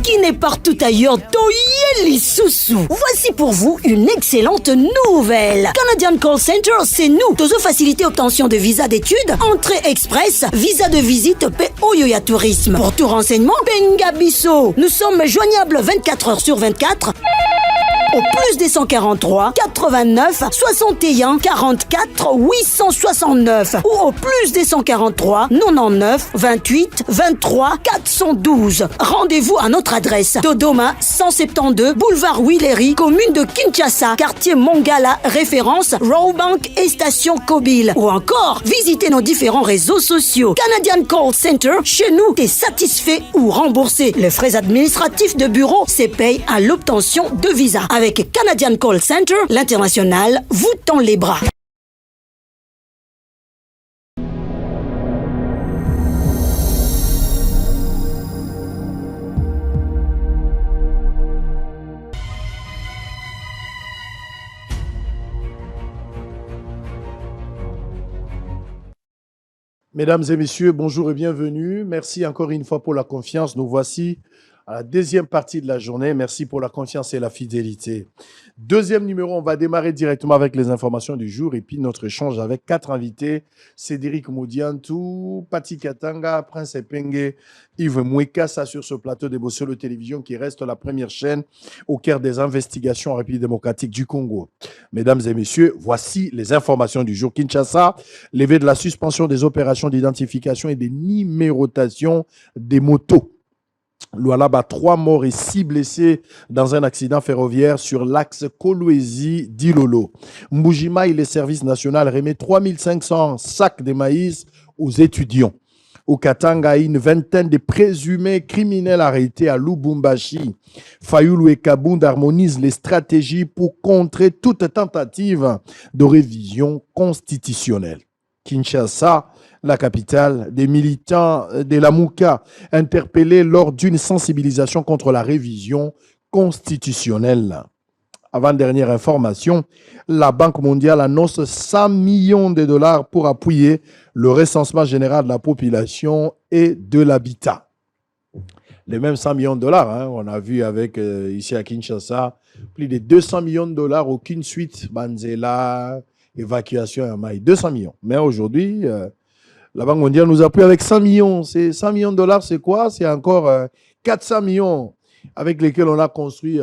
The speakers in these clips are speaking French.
qui n'est partout ailleurs, Toyeli Soussou. Voici pour vous une excellente nouvelle. Canadian Call Center, c'est nous. Tozo facilité obtention de visa d'études, entrée express, visa de visite, Oyoya Tourisme. Pour tout renseignement, Bengabiso. Nous sommes joignables 24 heures sur 24. Au plus des 143 89 61 44 869 ou au plus des 143 99 28 23 412. Rendez-vous à notre adresse Dodoma 172 boulevard Willery, commune de Kinshasa, quartier Mongala, référence Rawbank et station Kobil. Ou encore, visitez nos différents réseaux sociaux. Canadian Call Center, chez nous, t'es satisfait ou remboursé. Les frais administratifs de bureau, c'est paye à l'obtention de visa. Avec Canadian Call Center, l'international vous tend les bras. Mesdames et messieurs, bonjour et bienvenue. Merci encore une fois pour la confiance. Nous voici à la deuxième partie de la journée. Merci pour la confiance et la fidélité. Deuxième numéro, on va démarrer directement avec les informations du jour et puis notre échange avec 4 invités. Cédric Modiantou, Pati Katanga, Prince Epenge, Yves Mouekassa sur ce plateau de Bossolo Télévision qui reste la première chaîne au cœur des investigations en République démocratique du Congo. Mesdames et messieurs, voici les informations du jour. Kinshasa, levé de la suspension des opérations d'identification et des numérotations des motos. Lualaba, 3 morts et 6 blessés dans un accident ferroviaire sur l'axe Kolwezi-Dilolo. Mbujima et les services nationaux remet 3500 sacs de maïs aux étudiants. Au Katanga, une vingtaine de présumés criminels arrêtés à Lubumbashi. Fayulu et Kabound harmonisent les stratégies pour contrer toute tentative de révision constitutionnelle. Kinshasa, la capitale, des militants de la Mouka interpellés lors d'une sensibilisation contre la révision constitutionnelle. Avant-dernière information, la Banque mondiale annonce 100 millions de dollars pour appuyer le recensement général de la population et de l'habitat. Les mêmes 100 millions de dollars, hein, on a vu avec ici à Kinshasa, plus de 200 millions de dollars, aucune suite, Banzela, évacuation à Maï, 200 millions. Mais aujourd'hui, la Banque mondiale nous appuie avec 100 millions. Ces 100 millions de dollars, c'est quoi? C'est encore 400 millions avec lesquels on a construit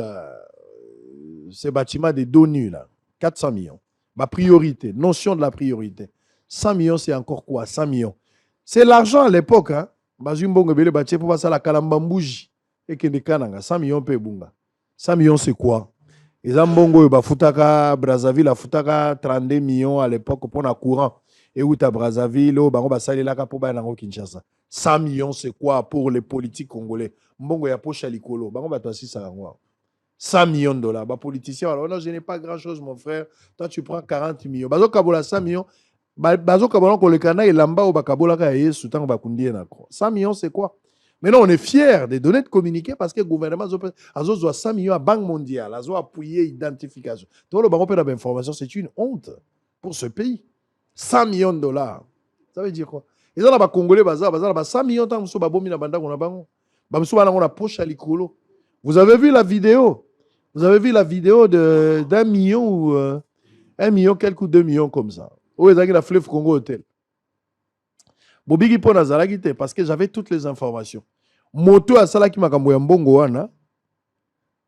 ces bâtiments des d'ONU, là. 400 millions. Ma priorité, notion de la priorité. 100 millions, c'est encore quoi? 100 millions. C'est l'argent à l'époque. Hein? 100 millions, 100 millions, c'est quoi? Les Zambongo, Brazzaville, a futaka 32 millions à l'époque pour le courant. Et où tu as Brazzaville, pour Kinshasa. 100 millions, c'est quoi pour les politiques congolais? Mbongo ya poche likolo. 100 millions de dollars. Les politiciens, alors non, je n'ai pas grand-chose, mon frère. Toi, tu prends 40 millions. Bazo Kabola 100 millions. Bazo Kabola kolekana et lamba ou bakabola ka yesu tango bakundi na ko. 100 millions, c'est quoi? Maintenant, on est fiers des données de communiquer parce que le gouvernement a 100 millions à Banque mondiale, a appuyé l'identification. Tout le baron d'information, c'est une honte pour ce pays. 100 millions de dollars. Ça veut dire quoi? Ils ont les Congolais, 100 millions de dollars. Vous avez vu la vidéo? Vous avez vu la vidéo d'un million ou 1 million, quelques 2 millions comme ça. Où est-ce la fleuve Congo Hotel? Bobigi po nazalaki te parce que j'avais toutes les informations. Moto a salaki makambo ya mbongo wana.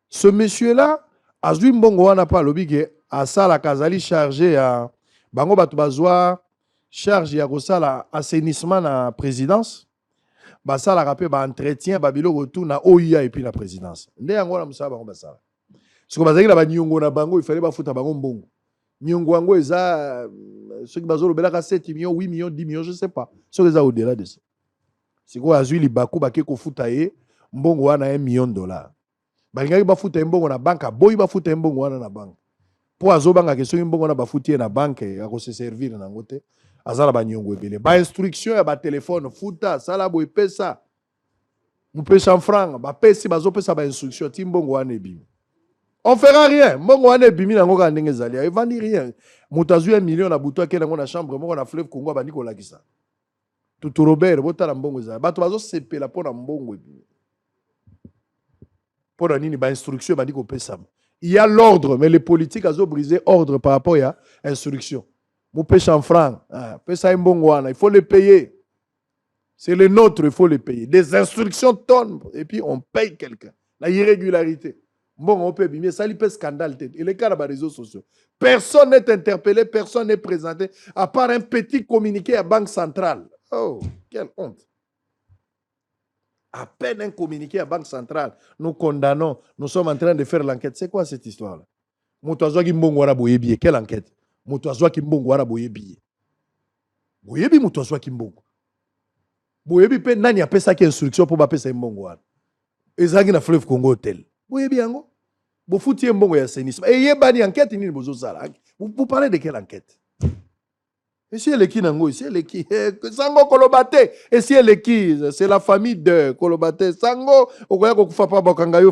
Ce monsieur-là, azui mbongo wana pa lobige asala kazali chargé à bango batu bazwa charge ya kosala assainissement na présidence. Basala rapé ba entretien babilo retour na OIA et puis la présidence. Nde yango na musala bango basala. Siko bazaki na ba nyongo na bango, il fallait ba futa bango mbongo. Nyongo yango eza ceux qui bazolo belaka 7 millions, 8 millions, 10 millions, je ne sais pas. Ceux qui sont au-delà de ça. C'est quoi azui li baku ba keko futa ye mbongo wana 1 million de dollars. Ba ngaki ba futa mbongo na banque, boy ba futa mbongo wana na banque. Po azobanga ke soki mbongo na ba futi na banque ya ko se servir na ngote. Azala ba nyongo ebele. Ba instruction ya ba téléphone futa sala boy pesa. Mu pesa en franc, ba pesi bazo pesa ba instruction ti mbongo wana ebimi. On ne fera rien. Mbongo wana ebimi na ngoka ndenge zali. Il va ni rien. Mutazu 1 million na buto akela ngona chambre moko na fleuve Congo ba niko lakisa. Tutu Robert bota na mbongo za. Bato bazo sepela pona mbongo ebimi. Pour donner une instruction, il y a l'ordre, mais les politiques ont brisé l'ordre par rapport à l'instruction. Mon pêche en francs, il faut les payer. C'est les nôtres, il faut les payer. Des instructions tombent et puis on paye quelqu'un. La irrégularité. Bon, on peut bien, ça il peut scandale. Et les cas dans les réseaux sociaux. Personne n'est interpellé, personne n'est présenté, à part un petit communiqué à Banque Centrale. Oh, quelle honte. À peine un communiqué à Banque Centrale. Nous condamnons, nous sommes en train de faire l'enquête. C'est quoi cette histoire-là? Moutouazoua qui mbongwara boyebi. Quelle enquête? Moutouazoua qui mbongwara boyebi. Boyebi moutouazoua qui mbongwara. Boyebi pe nani a ça qui instruction pour m'appeler ça mbongwara. Ezagi na fleuve Congo Hotel. Boyebi yango. Bo fouti mbongo ya sénisme. Et yebani enquête ni bozo sala. Vous parlez de quelle enquête? Ici, elle est qui, Nango? Ici, elle est qui? Sango Kolobate. Ici, elle est qui? C'est la famille de Kolobate. Sango,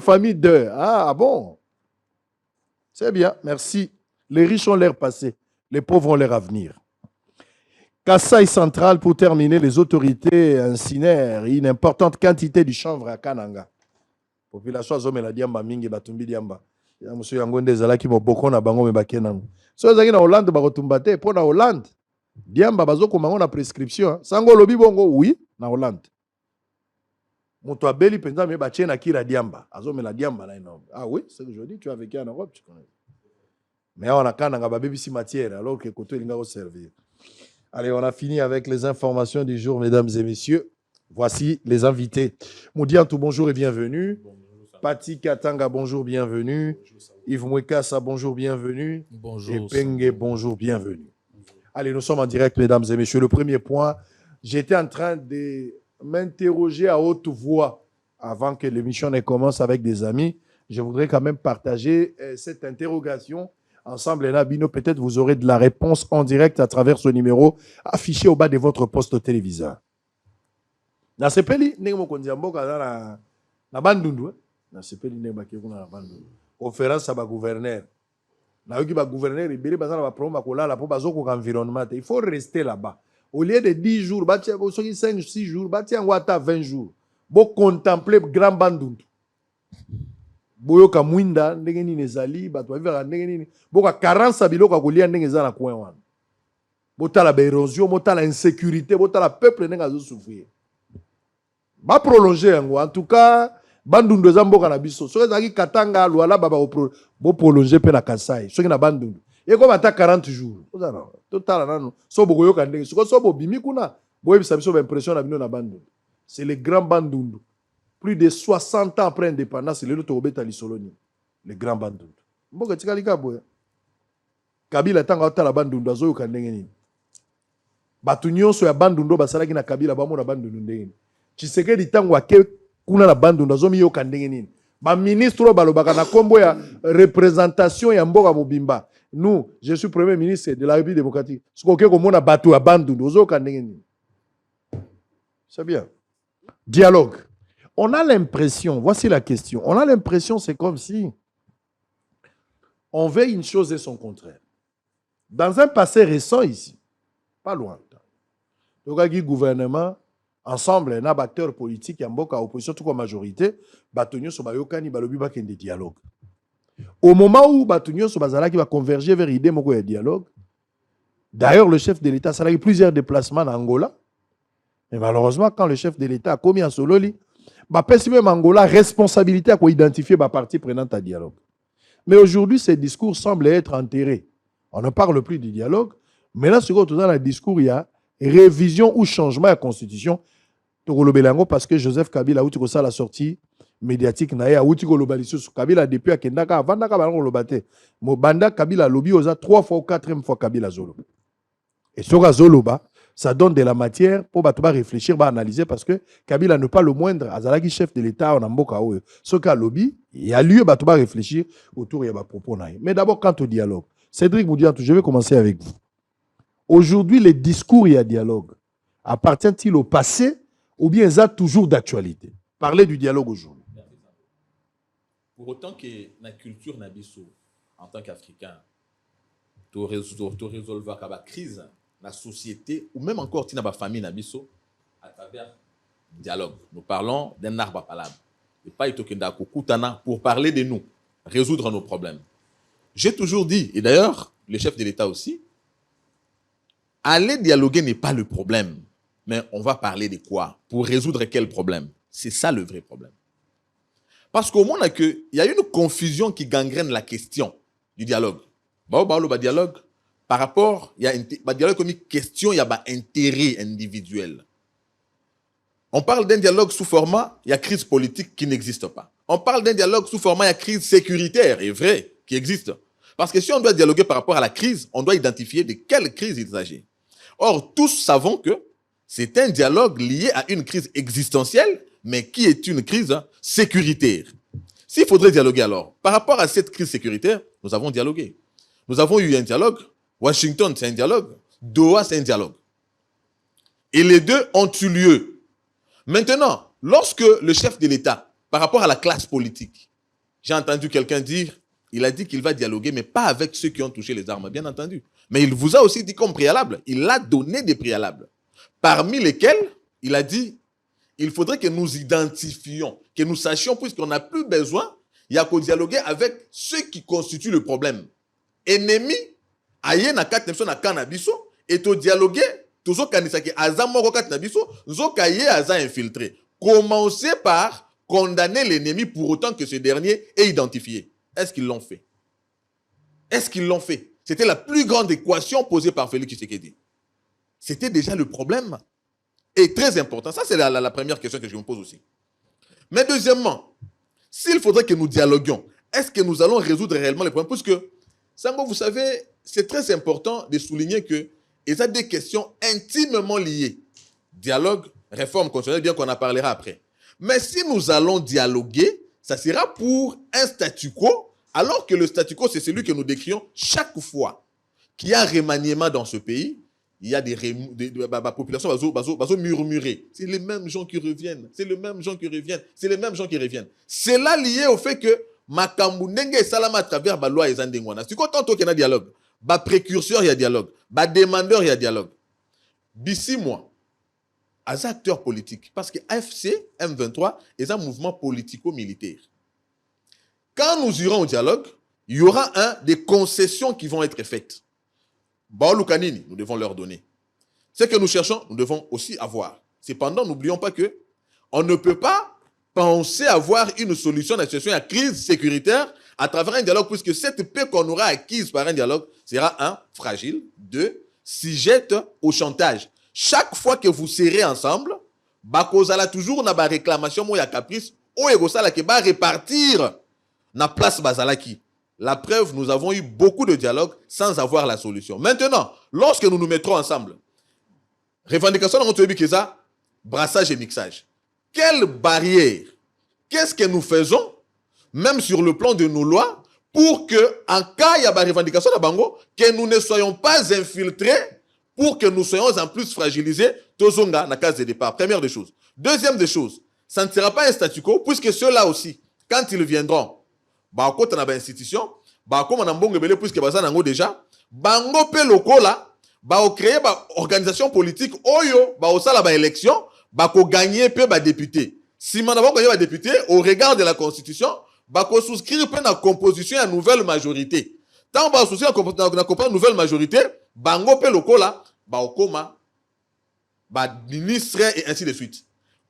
famille de. Ah, bon. C'est bien, merci. Les riches ont l'air passé. Les pauvres ont leur avenir. Kassai Central, pour terminer, les autorités incinèrent une importante quantité du chanvre à Kananga. Population Zome la Diamba Mingi Batumbi Diamba. Monsieur Yangonde Zalaki Moboko na Bango Mebakenan. So, ils sont en Hollande, Barotumbate, pour la Hollande. Diamba bazo komango na prescription. Sango lobi bongo, oui, na Hollande. Moto abeli penza me bache na kira Diamba. Azo me la Diamba na énorme. Ah oui, c'est ce que je dis, tu as vécu en Europe, tu connais. Mais on a kananga ba baby si matière alors que koto linga servir. Allez, on a fini avec les informations du jour, mesdames et messieurs. Voici les invités. Moudiantou, bonjour et bienvenue. Pati Katanga, bonjour, bienvenue. Yves Mwekassa, bonjour, bienvenue. Bonjour. Et Penge, bonjour, bienvenue. Allez, nous sommes en direct, mesdames et messieurs. Le premier point, j'étais en train de m'interroger à haute voix avant que l'émission ne commence avec des amis. Je voudrais quand même partager cette interrogation ensemble. Et Nabino, peut-être vous aurez de la réponse en direct à travers ce numéro affiché au bas de votre poste téléviseur. Na sepeli ndenge kondiamboka na bandundu na sepeli ndenge bakekuna na bandundu conférence à ba gouverneur. Na yoki ba gouverneur ibeli bazana ba problème bakolala po bazoko ka environnement. Il faut rester là-bas. Au lieu de 10 jours, batia soki 5 6 jours, batia ngwata 20 jours. Bo contempler grand bandundu. Boyoka mwinda ndenge nini ezali bato bavivaka ndenge nini. Boka carence biloko kolia ndenge za na coin wana. Botala ba érosion, botala insécurité, botala peuple ndenge azo souffrir. Ba prolonger yango. En tout cas, bandundu za mboka na biso. Soki ezaki Katanga Luala baba bo prolonger pe na Kasai. Soki na bandundu. Eko bata 40 jours. Ozana. Total nano. So bogo yoka ndenge. So bo bimi kuna. Boye bisa biso ba impression na bino na bandundu. C'est le grand bandundu. Plus de 60 ans après l'indépendance, c'est le to obeta lisoloni. Le grand bandundu. Mboka tikali ka boya. Kabila tanga otala bandundu azo yoka ndenge nini. Batu nyonso ya bandundu basalaki na Kabila bamo na bandundu ndenge nini. Tshisekedi tango ake kuna na bandundu azomi yoka ndenge nini. Ba ministre balobaka na kombo ya représentation ya mboka mobimba. Nous, je suis premier ministre de la République démocratique. Ce qu'on komona batu ya bandundu ozoka ndenge nini. C'est bien. Dialogue. On a l'impression, voici la question, on a l'impression c'est comme si on veut une chose et son contraire. Dans un passé récent ici, pas loin, le gouvernement, ensemble, un acteur politique, il y a une opposition, tout comme majorité, Batonio Sobayokani, Balobi Baken des dialogues. Au moment où Batonio Sobazalaki va converger vers l'idée de dialogue, d'ailleurs, le chef de l'État, ça a eu plusieurs déplacements en Angola, mais malheureusement, quand le chef de l'État a commis un sololi, même Angola responsabilité à identifier la partie prenante à dialogue. Mais aujourd'hui, ces discours semblent être enterrés. On ne parle plus du dialogue. Mais là, dans le discours, il y a révision ou changement de la Constitution. Parce que Joseph Kabila a la sortie médiatique. Kabila depuis à Kendaka, avant Banda Kabila lobby osa 3 fois ou 4e fois Kabila Zoloba. Et sur Zoloba, ça donne de la matière pour réfléchir, analyser, parce que Kabila n'est pas le moindre. Azalaki chef de l'État en Amboka. Ce cas lobby, il y a lieu de réfléchir autour de propos. Mais d'abord, quant au dialogue, Cédric Moudiantou, je vais commencer avec vous. Aujourd'hui, les discours, il y a dialogue. Appartient-il au passé ou bien ça toujours d'actualité? Parlez du dialogue aujourd'hui. Pour autant que la culture Nabiso, en tant qu'Africain, tu résolves la crise, la société, ou même encore la famille Nabiso, à travers le dialogue. Nous parlons d'un arbre à palabre. Et pas Itokenda Kukutana pour parler de nous, résoudre nos problèmes. J'ai toujours dit, et d'ailleurs, le chef de l'État aussi, aller dialoguer n'est pas le problème. Mais on va parler de quoi? Pour résoudre quel problème? C'est ça le vrai problème. Parce qu'au moins, il y a une confusion qui gangrène la question du dialogue. Le dialogue, par rapport, il y a un dialogue comme une question, il y a un intérêt individuel. On parle d'un dialogue sous format, il y a crise politique qui n'existe pas. On parle d'un dialogue sous format, il y a crise sécuritaire, est vrai, qui existe. Parce que si on doit dialoguer par rapport à la crise, on doit identifier de quelle crise il s'agit. Or, tous savons que c'est un dialogue lié à une crise existentielle, mais qui est une crise sécuritaire. S'il faudrait dialoguer alors, par rapport à cette crise sécuritaire, nous avons dialogué. Nous avons eu un dialogue. Washington, c'est un dialogue. Doha, c'est un dialogue. Et les deux ont eu lieu. Maintenant, lorsque le chef de l'État, par rapport à la classe politique, j'ai entendu quelqu'un dire, il a dit qu'il va dialoguer, mais pas avec ceux qui ont touché les armes, bien entendu. Mais il vous a aussi dit comme préalable, il a donné des préalables, parmi lesquels il a dit, il faudrait que nous identifions, que nous sachions, puisqu'on n'a plus besoin, il y a qu'à dialoguer avec ceux qui constituent le problème. Ennemi, aye na kat nemso na kanabiso, et to dialoguer, toujours kanisaki azamoko kat nabiso, zokaye aza infiltré. Commencez par condamner l'ennemi pour autant que ce dernier est identifié. Est-ce qu'ils l'ont fait? Est-ce qu'ils l'ont fait? C'était la plus grande équation posée par Félix Tshisekedi. C'était déjà le problème. Et très important. Ça, c'est la première question que je me pose aussi. Mais deuxièmement, s'il faudrait que nous dialoguions, est-ce que nous allons résoudre réellement les problèmes? Puisque, Sango, vous savez, c'est très important de souligner que il y a des questions intimement liées. Dialogue, réforme constitutionnelle, bien qu'on en parlera après. Mais si nous allons dialoguer, ça sera pour un statu quo, alors que le statu quo, c'est celui que nous décrions chaque fois qu'il y a un remaniement dans ce pays. Il y a des populations qui vont murmurer. C'est les mêmes gens qui reviennent. C'est les mêmes gens qui reviennent. C'est les mêmes gens qui reviennent. C'est là lié au fait que Makambu Nenge Salama à travers la loi et Zandengwana. C'est quand on a dialogue. Précurseur, il y a dialogue. Demandeur, il y a dialogue. D'ici moi, as acteurs politiques, parce que AFC, M23, est un mouvement politico-militaire. Quand nous irons au dialogue, il y aura des concessions qui vont être faites. Baolukanini, nous devons leur donner. Ce que nous cherchons, nous devons aussi avoir. Cependant, n'oublions pas que on ne peut pas penser avoir une solution à la situation à crise sécuritaire à travers un dialogue, puisque cette paix qu'on aura acquise par un dialogue sera fragile, sujette au chantage. Chaque fois que vous serez ensemble, bakozala toujours na ba réclamation mo ya caprice, o egosala ke ba répartir na place bazalaki. La preuve, nous avons eu beaucoup de dialogues sans avoir la solution. Maintenant, lorsque nous nous mettrons ensemble, revendication de ça, brassage et mixage. Quelle barrière? Qu'est-ce que nous faisons, même sur le plan de nos lois, pour que, en cas il y a une revendication de Bango, que nous ne soyons pas infiltrés, pour que nous soyons en plus fragilisés, Tozonga, na case de départ. Première des choses. Deuxième des choses, ça ne sera pas un statu quo, puisque ceux-là aussi, quand ils viendront, quand on a une institution, comme on a un belé puisque baza nango déjà, bango pe lokola, créer une organisation politique, oyo, osala ba élection, gagner pe ba député. Si on a gagné ba député, au regard de la constitution, souscrire pe na composition à nouvelle majorité. Tant on souscrire à nouvelle majorité, bango pe lokola, okoma, ministre et ainsi de suite.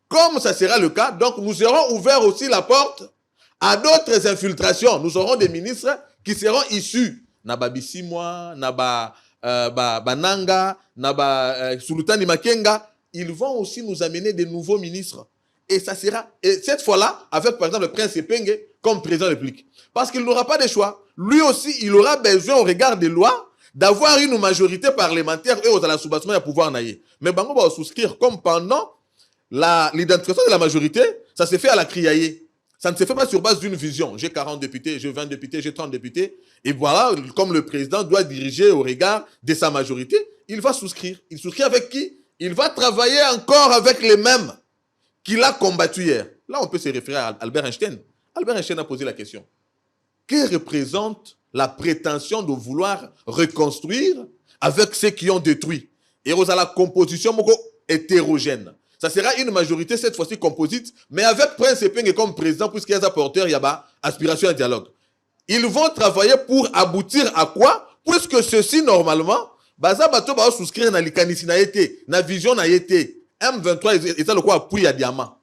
Comme ça sera le cas, donc nous aurons ouvert aussi la porte à d'autres infiltrations. Nous aurons des ministres qui seront issus. Naba Bissimwa, Naba Nanga, Naba Sultani Makenga. Ils vont aussi nous amener des nouveaux ministres. Et ça sera, et cette fois-là, avec par exemple le prince Epenge comme président de la République. Parce qu'il n'aura pas de choix. Lui aussi, il aura besoin, au regard des lois, d'avoir une majorité parlementaire et aux la soubassement à pouvoir naïe. Mais Bango va souscrire comme pendant l'identification de la majorité, ça s'est fait à la criaillée. Ça ne se fait pas sur base d'une vision. J'ai 40 députés, j'ai 20 députés, j'ai 30 députés. Et voilà, comme le président doit diriger au regard de sa majorité, il va souscrire. Il souscrit avec qui? Il va travailler encore avec les mêmes qu'il a combattu hier. Là, on peut se référer à Albert Einstein. Albert Einstein a posé la question. Que représente la prétention de vouloir reconstruire avec ceux qui ont détruit? Et la composition hétérogène. Ça sera une majorité, cette fois-ci composite, mais avec Prince Epenge comme président, puisqu'il y a un porteur, il y a aspiration à dialogue. Ils vont travailler pour aboutir à quoi? Puisque ceci, normalement, Baza Bato va souscrire dans l'Ikanisi na été, na vision na été. M23, et ça le quoi? Puis à Diama.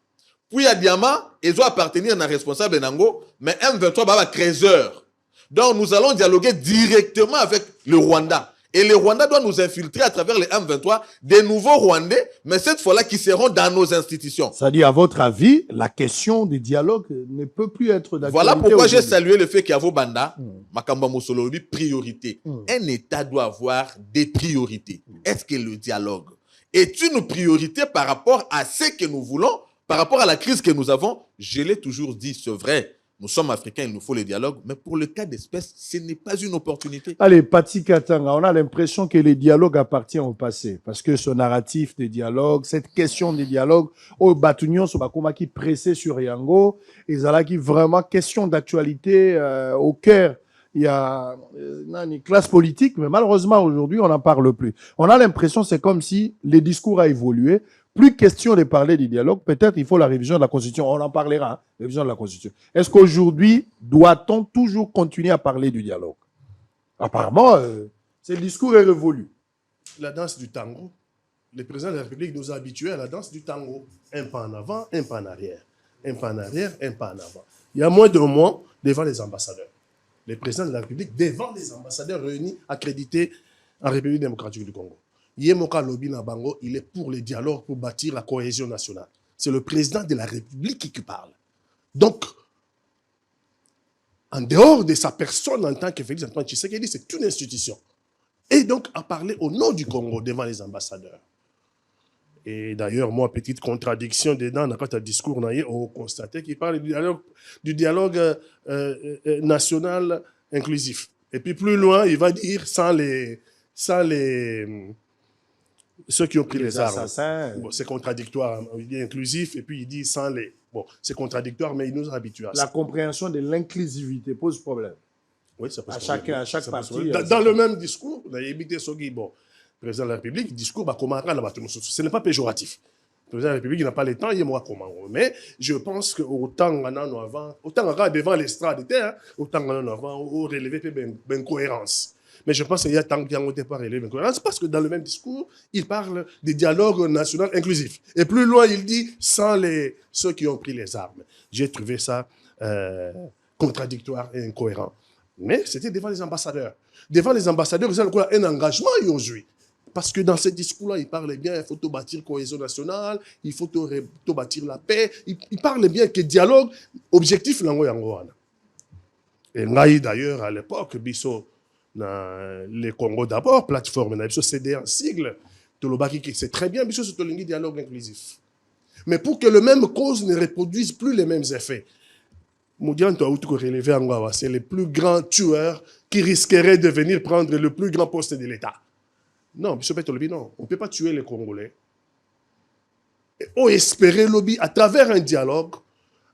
Puis à Diama, ils doivent appartenir à un responsable Nango, mais M23 va avoir 13 heures. Donc nous allons dialoguer directement avec le Rwanda. Et le Rwanda doit nous infiltrer à travers les M23 des nouveaux Rwandais, mais cette fois-là qui seront dans nos institutions. C'est-à-dire, à votre avis, la question des dialogues ne peut plus être d'actualité. Voilà pourquoi j'ai salué le fait qu'il y a vos Banda, Makamba Mosolobi, priorité. Un État doit avoir des priorités. Est-ce que le dialogue est une priorité par rapport à ce que nous voulons, par rapport à la crise que nous avons? Je l'ai toujours dit, c'est vrai. Nous sommes africains, il nous faut le dialogue, mais pour le cas d'espèce, ce n'est pas une opportunité. Allez, Pati Katanga, on a l'impression que le dialogue appartient au passé, parce que ce narratif de dialogue, cette question de dialogue, au Batunion, Sobakoma qui pressait sur Yango, et Zala qui vraiment question d'actualité au cœur. Il y a une classe politique, mais malheureusement aujourd'hui, on n'en parle plus. On a l'impression, c'est comme si le discours a évolué. Plus question de parler du dialogue, peut-être il faut la révision de la Constitution. On en parlera, hein, révision de la Constitution. Est-ce qu'aujourd'hui, doit-on toujours continuer à parler du dialogue? Apparemment, ce discours est révolu. La danse du tango, le président de la République nous a habitués à la danse du tango. Un pas en avant, un pas en arrière. Un pas en arrière, un pas en avant. Il y a moins d'un mois, devant les ambassadeurs. Le président de la République, devant les ambassadeurs réunis, accrédités en République démocratique du Congo. Yemoka Lobi Nabango, il est pour le dialogue, pour bâtir la cohésion nationale. C'est le président de la République qui parle. Donc, en dehors de sa personne en tant que Félix Antoine Tshisekedi, c'est une institution. Et donc, à parler au nom du Congo devant les ambassadeurs. Et d'ailleurs, moi, petite contradiction dedans, dans un discours, on constate qu'il parle du dialogue national inclusif. Et puis plus loin, il va dire sans les ceux qui ont pris les armes. Bon, c'est contradictoire. Il dit inclusif et puis il dit sans les... Bon, c'est contradictoire, mais il nous a habitués à ça. La compréhension de l'inclusivité pose problème. Oui, ça pose problème. À chaque partie. Dans le même discours, on a évité Sogui, bon, président de la République, le discours, bah, comment ce n'est pas péjoratif. Le président de la République n'a pas le temps, il est moi comment. Mais je pense qu'autant on a avant, autant on a devant l'estrade, autant on a avant, on relevé une cohérence. Mais je pense qu'il y a tant qu'il y a pas relevé une cohérence, parce que dans le même discours, il parle des dialogues national inclusifs. Et plus loin, il dit sans ceux qui ont pris les armes. J'ai trouvé ça contradictoire et incohérent. Mais c'était devant les ambassadeurs. Devant les ambassadeurs, ils ont un engagement aujourd'hui. Parce que dans ce discours-là, il parle bien, il faut tout bâtir la cohésion nationale, il faut tout bâtir la paix. Il parle bien que dialogue, objectif, l'ango. Et d'ailleurs, à l'époque, Bisso, dans le Congo d'abord, plateforme, c'est un sigle, c'est très bien, Bisso, c'est un dialogue inclusif. Mais pour que le même cause ne reproduise plus les mêmes effets, c'est le plus grand tueur qui risquerait de venir prendre le plus grand poste de l'État. Non, non, on ne peut pas tuer les Congolais. On espérait, lobby, à travers un dialogue,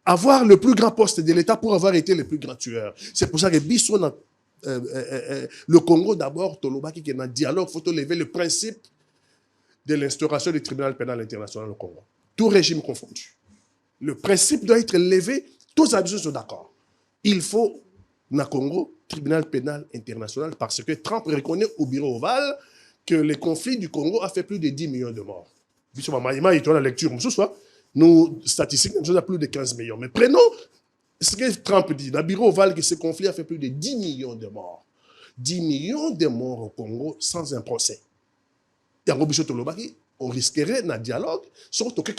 avoir le plus grand poste de l'État pour avoir été le plus grand tueur. C'est pour ça que Bissot, le Congo d'abord, Tolobaki, qui est dans un dialogue, il faut lever le principe de l'instauration du tribunal pénal international au Congo. Tout régime confondu. Le principe doit être levé, tous les habitants sont d'accord. Il faut, dans le Congo, tribunal pénal international, parce que Trump reconnaît au bureau ovale que le conflit du Congo a fait plus de 10 millions de morts. Il y a la lecture, nous, statistiques, nous avons plus de 15 millions. Mais prenons ce que Trump dit, dans le bureau ovale, que ce conflit a fait plus de 10 millions de morts. 10 millions de morts au Congo sans un procès. Et on risquerait un dialogue, surtout que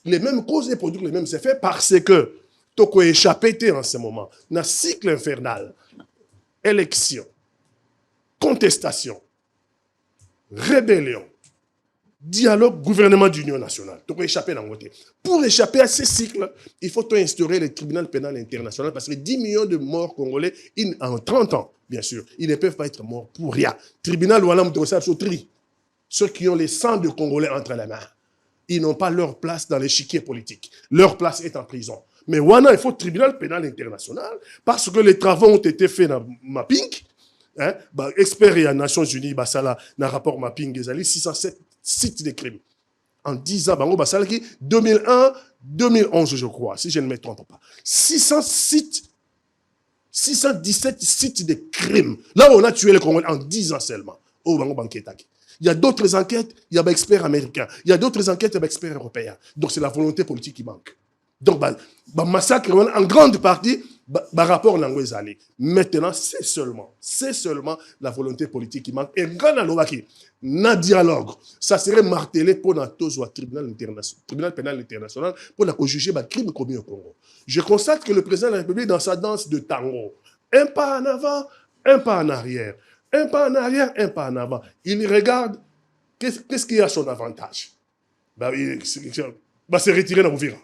les mêmes causes et produire les mêmes effets parce que Toko échappé en ce moment. Dans un cycle infernal, élection, contestation, rébellion, dialogue, gouvernement d'union nationale. Toko échappé dans le côté. Pour échapper à ces cycles, il faut instaurer le tribunal pénal international parce que 10 millions de morts congolais en 30 ans, bien sûr, ils ne peuvent pas être morts pour rien. Tribunal Walam Tri, ceux qui ont les sangs de Congolais entre les mains. Ils n'ont pas leur place dans l'échiquier politique. Leur place est en prison. Mais Wana, il faut tribunal pénal international parce que les travaux ont été faits dans mapping. Hein, experts et à Nations Unies, dans le rapport mapping, ils ont 607 sites de crimes. En 10 ans, bango basalaki 2001, 2011, je crois, si je ne me trompe pas. 617 sites de crimes. Là où on a tué les Congolais en 10 ans seulement. Oh, bango banketaki. Il y a d'autres enquêtes, il y a des experts américains. Il y a d'autres enquêtes, il y a des experts européens. Donc, c'est la volonté politique qui manque. Donc, massacre, en grande partie, rapport Nangwezali. Maintenant, c'est seulement la volonté politique qui manque. Et quand on a un dialogue, ça serait martelé pour le tribunal pénal international pour juger les crimes commis au Congo. Je constate que le président de la République, dans sa danse de tango, un pas en avant, un pas en arrière. Un pas en arrière, un pas en avant. Il regarde qu'est-ce qui a son avantage. Il va se retirer dans Ouvira.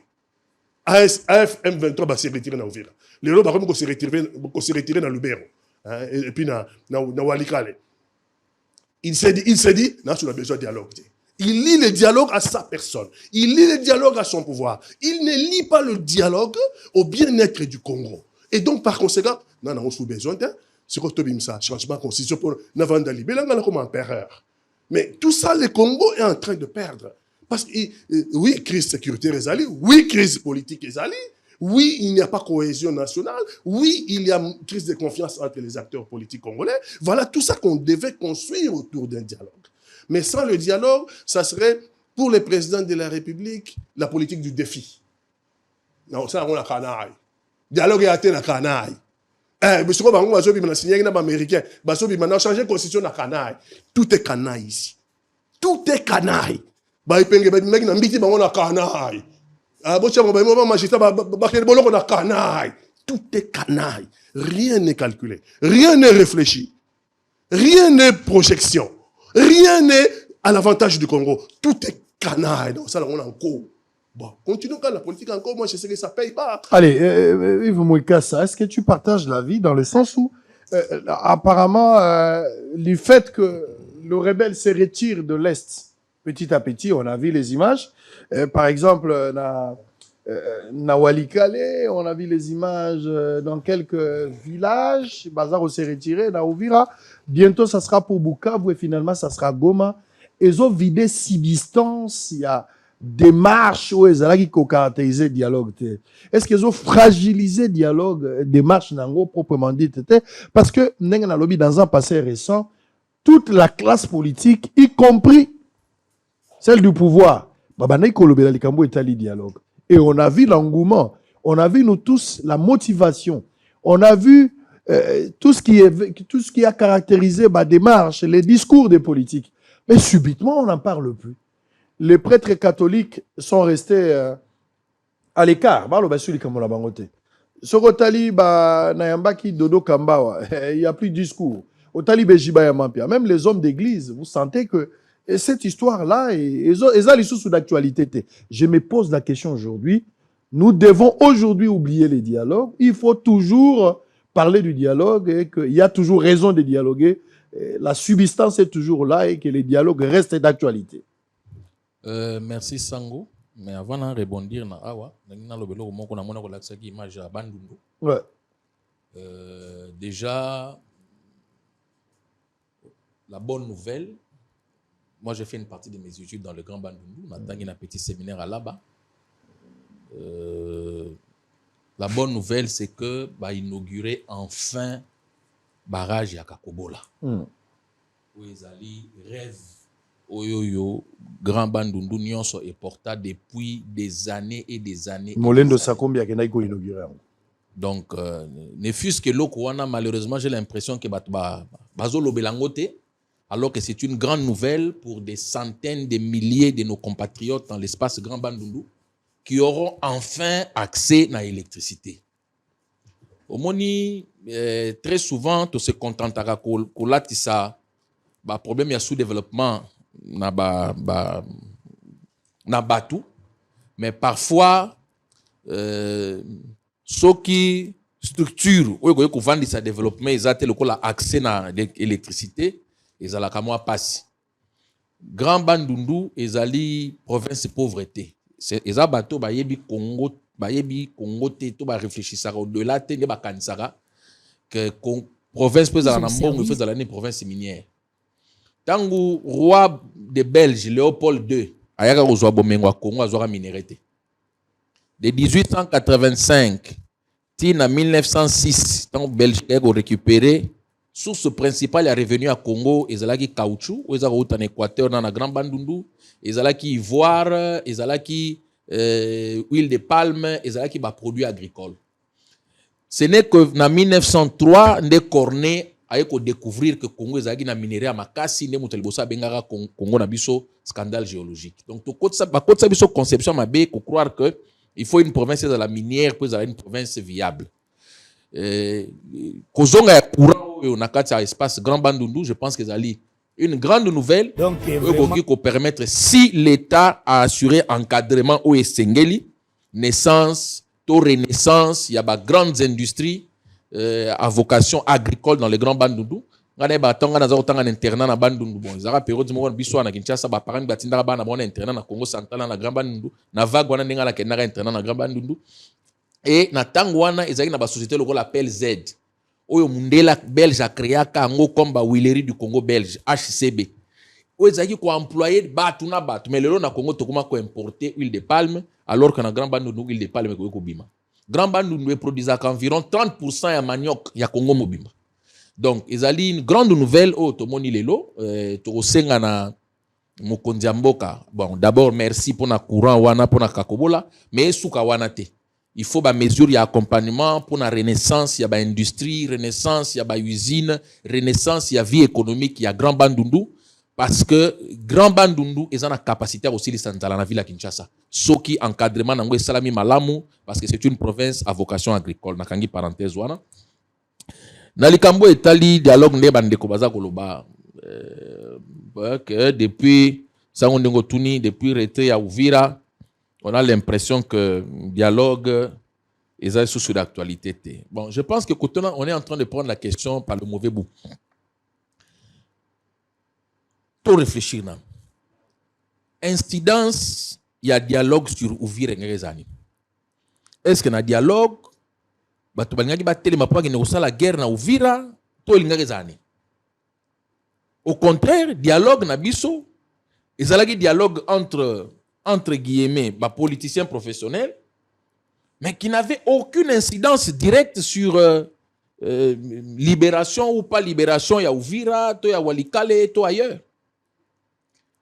AF M23 va se retirer dans Ouvira. Les autres vont se retirer dans Lubero. Et puis dans Walikale. Il s'est dit, non, on a besoin de dialogue. Il lie le dialogue à sa personne. Il lie le dialogue à son pouvoir. Il ne lie pas le dialogue au bien-être du Congo. Et donc, par conséquent, non, on a besoin de changement de constitution pour Navandali. Comme empereur. Mais tout ça, le Congo est en train de perdre. Parce que, oui, crise sécuritaire est allée. Oui, crise politique est allée. Oui, il n'y a pas cohésion nationale. Oui, il y a une crise de confiance entre les acteurs politiques congolais. Voilà tout ça qu'on devait construire autour d'un dialogue. Mais sans le dialogue, ça serait, pour le président de la République, la politique du défi. Non, ça, on a canaille. Dialogue est atteint à canaille. Mais ce qu'on va signer avec les Américains, on a changé la constitution à canaille. Tout est canaille ici. Tout est canaille. Tout est canaille. Rien n'est calculé. Rien n'est réfléchi. Rien n'est projection. Rien n'est à l'avantage du Congo. Tout est canaille. Donc ça, on a encore. Bon, continuons quand la politique encore. Moi, je sais que ça ne paye pas. Allez, Yves Mouikassa, est-ce que tu partages l'avis dans le sens où, apparemment, le fait que le rebelle se retire de l'Est, petit à petit, on a vu les images. Par exemple, na Walikale, on a vu les images dans quelques villages. Bazar s'est retiré, na Ouvira. Bientôt, ça sera pour Bukavu et finalement, ça sera Goma. Ils ont vidé substance. Il y a des marches où ils ont caractérisé le dialogue. Est-ce qu'ils ont fragilisé le dialogue, des marches nango proprement dit? Parce que, dans un passé récent, toute la classe politique, y compris celle du pouvoir, dialogue. Et on a vu l'engouement, on a vu nous tous la motivation, on a vu tout ce qui a caractérisé ma démarche, les discours des politiques. Mais subitement, on n'en parle plus. Les prêtres catholiques sont restés à l'écart. Il n'y a plus de discours. Même les hommes d'église, vous sentez que et cette histoire-là, est sous d'actualité. Je me pose la question aujourd'hui. Nous devons aujourd'hui oublier les dialogues. Il faut toujours parler du dialogue et qu'il y a toujours raison de dialoguer. La substance est toujours là et que les dialogues restent d'actualité. Merci Sango. Mais avant de rebondir, ouais. Déjà, la bonne nouvelle, moi j'ai fait une partie de mes études dans le Grand Bandundu, on a un petit séminaire à là-bas. La bonne nouvelle, c'est que inauguré enfin barrage à Kakobola. Où ils allaient rêve Oyoyo, Grand Bandundu, Nyonso et Porta depuis des années et des années. Molendo Sakombi a inauguré. Donc, ne fût-ce que l'Okouana, malheureusement, j'ai l'impression que Bazolo Belangote, alors que c'est une grande nouvelle pour des centaines de milliers de nos compatriotes dans l'espace Grand Bandundu qui auront enfin accès à l'électricité. Au Moni, très souvent, tu se contentera que là, tu as un problème de sous-développement na Batu, mais parfois, ceux qui structurent ou qui vendent ce développement, ils ont accès à l'électricité. Ils ont la passe. Grand Bandundu, ils ont province de pauvreté. Ils ont bateau bayebi Congo, to ba réfléchir au-delà te ba kanisara que province peut dans Nambongo, il faut dans l'année province minière. Tangu roi de Belge Léopold II ayaka kozwa bomengo ya Congo azwaka minere te. De 1885 tina 1906 tant Belgique a récupéré source principale ya revenu à Congo ezalaki caoutchouc ou ezalaki kouta na Équateur na Grand Bandundu, ezalaki ivoire, ezalaki huile de palme, ezalaki ba produits agricoles. Ce n'est que en 1903 nde Cornet a découvrir que Congo ezalaki na minerai makasi nde mutu liboso abengaka Congo na biso scandale géologique. Donc to kotsa biso conception mabe ko croire que il faut une province de la minière pour avoir une province viable. Kozonga ya courant na kati ya espace Grand Bandundu, je pense que c'est une grande nouvelle qui peut permettre, si l'État a assuré encadrement au Essengeli, naissance, taux renaissance, il y a des grandes industries à vocation agricole dans le Grand Bandundu. Ngane ba tonga na zotanga na internat na Bandundu bon zaka période mo biso na Kinshasa ba parang batinda ba na bona internat na Congo central na Grand Bandundu na vague wana ninga la kenaka internat na Grand Bandundu et na tango wana ezaki na ba société lokola PLZ oyo mundela belge a créé kango comme ba Willery du Congo belge HCB oyo ezaki ko employer batu na batu mais lelo na Congo tokuma ko importer huile de palme alors que na Grand Bandundu huile de palme ko bima. Grand Bandundu produisait environ 30% ya manioc ya Congo mobimba. Donc, il y a une grande nouvelle au Tomoni Lelo, Tosenga na Mokonzi Mboka. Bon, d'abord, merci pour la courant wana pour la kakobola, mais souka wana te. Il faut ba mesure ya accompagnement pour la renaissance, il y a ba industrie, renaissance, il y a ba usine, renaissance, il y a vie économique, il y a Grand Bandundu parce que Grand Bandundu est en capacité aussi de s'installer dans la ville à Kinshasa. Soki encadrement nango salami malamu parce que c'est une province à vocation agricole. Nakangi parenthèse wana. Dans le Cambo Italie, dialogue ne bandeko baza koloba que depuis Sangondengo Tuni, depuis retrait à Ouvira, on a l'impression que dialogue est sous l'actualité. Bon, je pense que on est en train de prendre la question par le mauvais bout. Tout réfléchir là. Incidence, il y a dialogue sur Ouvira et Ngezani. Est-ce qu'il y a un dialogue? Batu balingaki bateli mapaki ne kosala guerre na Uvira to lingaki zani. Au contraire, dialogue na biso ezalaki dialogue entre guillemets ba politiciens professionnels mais qui n'avait aucune incidence directe sur libération ou pas libération ya Uvira to ya Walikale to ailleurs.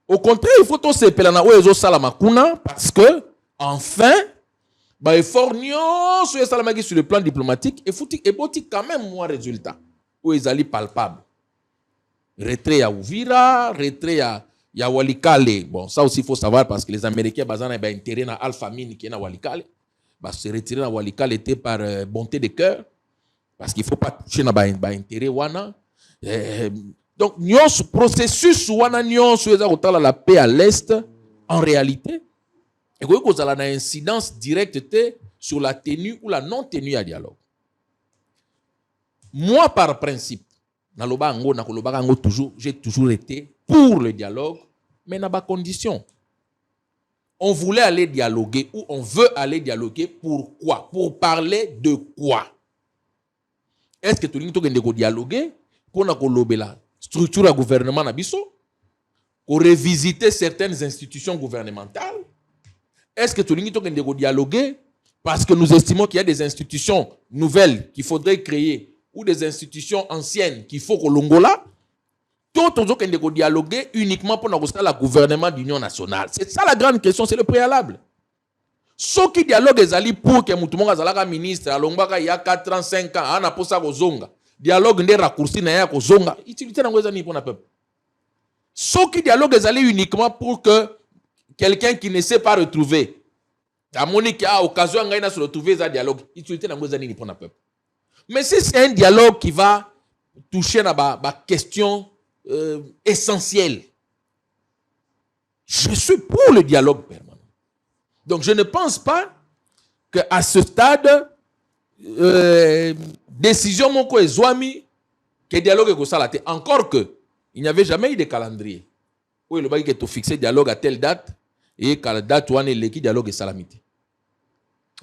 Au contraire, il faut tout sepela na oyo sala makuna parce que enfin bah effort sur le plan diplomatique et faut quand même moins résultat où ils allaient palpable retrait à Ouvira retrait à Walikale bon ça aussi il faut savoir parce que les Américains bazana ba intérêt na Alpha Mine qui est na Walikale bah se retirer na Walikale était par bonté de cœur parce qu'il faut pas toucher na ba intérêt wana donc nyos processus wana nyos eza kotala la paix à l'est en réalité et que ça a une incidence directe sur la tenue ou la non-tenue à dialogue. Moi, par principe, j'ai toujours été pour le dialogue, mais dans pas condition. On voulait aller dialoguer ou on veut aller dialoguer. Pourquoi? Pour parler de quoi? Est-ce que tout le monde doit dialoguer pour la structure à gouvernement pour revisiter certaines institutions gouvernementales? Est-ce que tout le monde doit dialoguer parce que nous estimons qu'il y a des institutions nouvelles qu'il faudrait créer ou des institutions anciennes qu'il faut que l'Ongola? Tout le monde doit dialoguer uniquement pour le gouvernement d'union nationale. C'est ça la grande question, c'est le préalable. Ce qui dialogue est pour que Moutoumong Azalaka ministre, à Longbaka il y a 4 ans, 5 ans, on a pour ça Zonga. Dialogue n'est raccourci n'a pas Zonga. Utilité dans les pour peuple. Ce qui dialogue est uniquement pour que quelqu'un qui ne sait pas retrouver, à Monique a occasion de se retrouver dans dialogue, utilité dans les pour peuple. Mais si c'est un dialogue qui va toucher à la question essentielle, je suis pour le dialogue permanent. Donc je ne pense pas qu'à ce stade, décision mon ko ezwami que dialogue est ça la tête. Encore que il n'y avait jamais eu de calendrier. Oui, le bail qui est fixé dialogue à telle date et qu'à la date où on est l'équipe dialogue est salamité.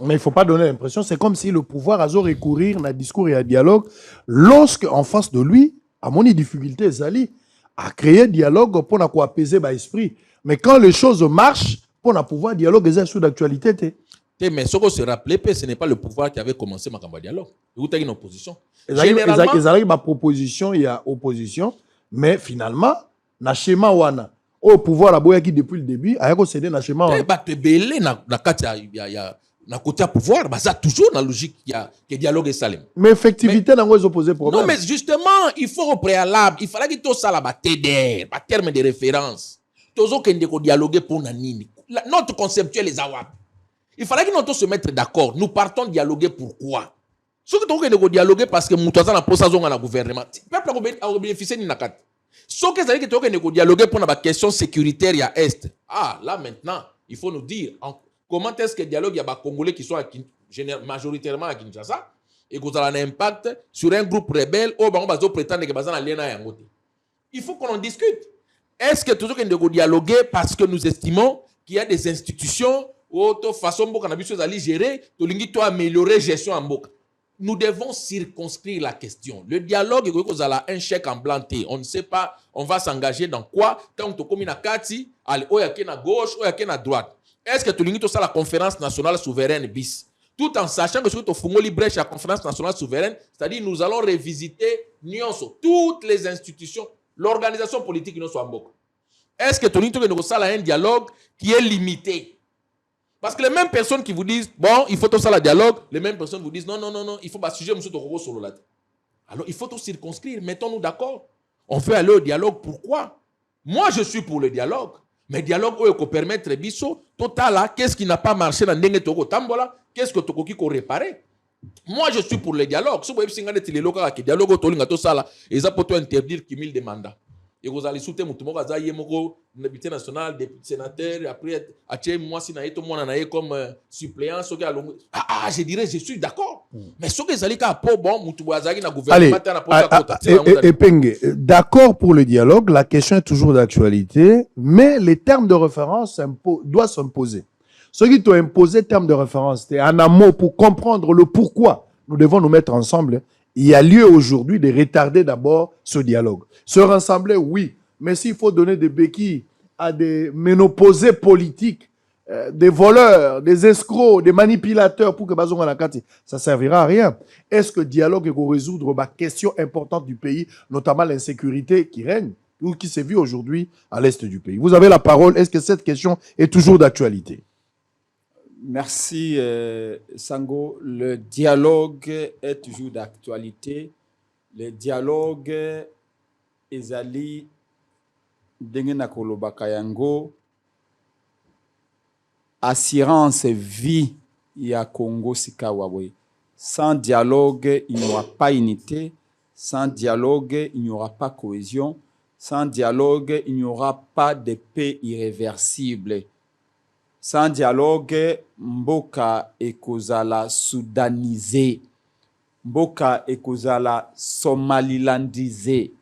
Mais il ne faut pas donner l'impression, c'est comme si le pouvoir a recourir à discours et à dialogue lorsque en face de lui, à mon difficulté, Zali a créé dialogue pour apaiser l'esprit. Mais quand les choses marchent, pour pouvoir dialogue est sous d'actualité. Mais ce qu'on se rappelait, ce n'est pas le pouvoir qui avait commencé ma campagne dialogue. Vous avez une opposition. Généralement, il y a ma proposition, il y a opposition, mais finalement, na schéma wana au pouvoir aboya qui depuis le début a cédé na schéma wana. Ba te belé na kati ya na côté pouvoir, bah ça toujours dans la logique il y a que dialogue est salem. Mais effectivité n'a pas opposé problème. Non mais justement, il faut au préalable, il fallait que tout ça là ba TDR, ba terme de référence. Tozo kende ko dialoguer pour nanini. Notre conceptuel est awap. Il fallait que nous se mettre d'accord. Nous partons dialoguer pourquoi? Ce que nous dialoguer parce que nous avons la position dans le gouvernement. Le peuple a bénéficié de la. Ce que nous dialoguer pour la question sécuritaire à Est. Ah, là maintenant, il faut nous dire comment est-ce que le dialogue, il y a des Congolais qui sont majoritairement à Kinshasa et que ça a un impact sur un groupe rebelle ou on va prétendre que ça a un il faut qu'on en discute. Est-ce que toujours que nous dialoguer parce que nous estimons qu'il y a des institutions ou façon dont on a gérer, tu améliorer la gestion en boca. Nous devons circonscrire la question. Le dialogue, il y a un chèque en blanc. On ne sait pas, on va s'engager dans quoi. Tant que tu as kati, ou y a à gauche, ou y a à droite. Est-ce que tu as la conférence nationale souveraine bis? Tout en sachant que si tu as libre la conférence nationale souveraine, c'est-à-dire nous allons revisiter toutes les institutions, l'organisation politique qui nous soit en boca. Est-ce que tu as un dialogue qui est limité? Parce que les mêmes personnes qui vous disent, bon, il faut tout ça le dialogue, les mêmes personnes vous disent, non, il faut pas sujet, monsieur Tokoko sur le. Alors, il faut tout circonscrire, mettons-nous d'accord. On veut aller au dialogue, pourquoi? Moi, je suis pour le dialogue. Mais le dialogue, il faut permettre, biso, total, qu'est-ce qui n'a pas marché dans Ndenge Toko Tambola? Qu'est-ce que Toko qui faut réparer? Moi, je suis pour le dialogue. Si vous avez dit que le dialogue, ils ont interdire qu'il y ait des mandats. Et vous allez soutenir mon tomo kaza yemoko député national député sénateur après ache moi si na eto mona na comme suppléant so je dirais je suis d'accord mais ce que zali ka po bon mutu bazaki na gouvernement na pota et Penge d'accord pour le dialogue, la question est toujours d'actualité, mais les termes de référence doivent s'imposer. Ce qui doit imposer termes de référence, c'est un mot pour comprendre le pourquoi nous devons nous mettre ensemble. Il y a lieu aujourd'hui de retarder d'abord ce dialogue. Se rassembler, oui, mais s'il faut donner des béquilles à des ménopausés politiques, des voleurs, des escrocs, des manipulateurs pour que Bazon Alakati, ça ne servira à rien. Est-ce que le dialogue est pour résoudre la question importante du pays, notamment l'insécurité qui règne ou qui s'est vue aujourd'hui à l'est du pays? Vous avez la parole. Est-ce que cette question est toujours d'actualité? Merci Sango. Le dialogue est toujours d'actualité. Le dialogue ezali ndenge na kolobaka yango assurance vie ya Congo Sikawawe. Sans dialogue, il n'y aura pas unité. Sans dialogue, il n'y aura pas cohésion. Sans dialogue, il n'y aura pas de paix irréversible. Sans dialogue, mboka ekozala soudanisé. Mboka ekozala somalilandisé.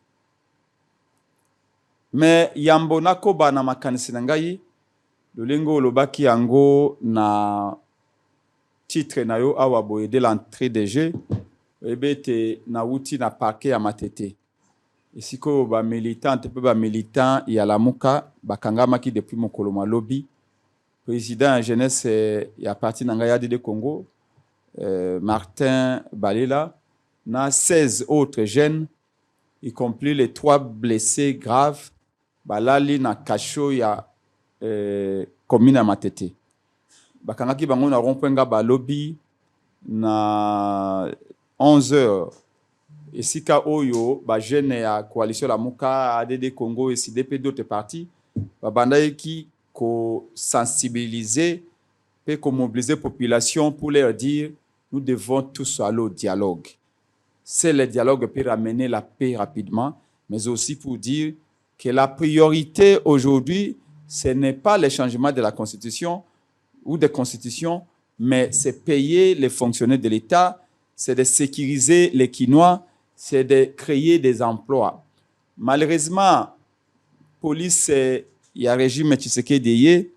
Mais yambo nakoba na makanisi na ngai lolengo lobaki yango na titre na yo awa boye de l'entrée de jeu ebete na wuti na parquet ya Matete. Esiko ba militante pe ba militant ya lamuka bakangamaki depuis mokolo malobi. Président en jeunesse ya parti na ngai de Congo Martin Balela na 16 autres jeunes y compris les 3 blessés graves balali na kasho ya commune ya Matete. Bakangaki bango na rompwenga balobi na 11h. Esika oyo ba jeune ya coalition la Muka ADD Congo et CDP d'autres partis babandaki ko sensibiliser et ko mobiliser population pour leur dire nous devons tous aller au dialogue. C'est le dialogue qui peut ramener la paix rapidement, mais aussi pour dire que la priorité aujourd'hui, ce n'est pas le changement de la Constitution ou des constitutions, mais c'est payer les fonctionnaires de l'État, c'est de sécuriser les Quinois, c'est de créer des emplois. Malheureusement, police, il y a un régime Tshisekedi,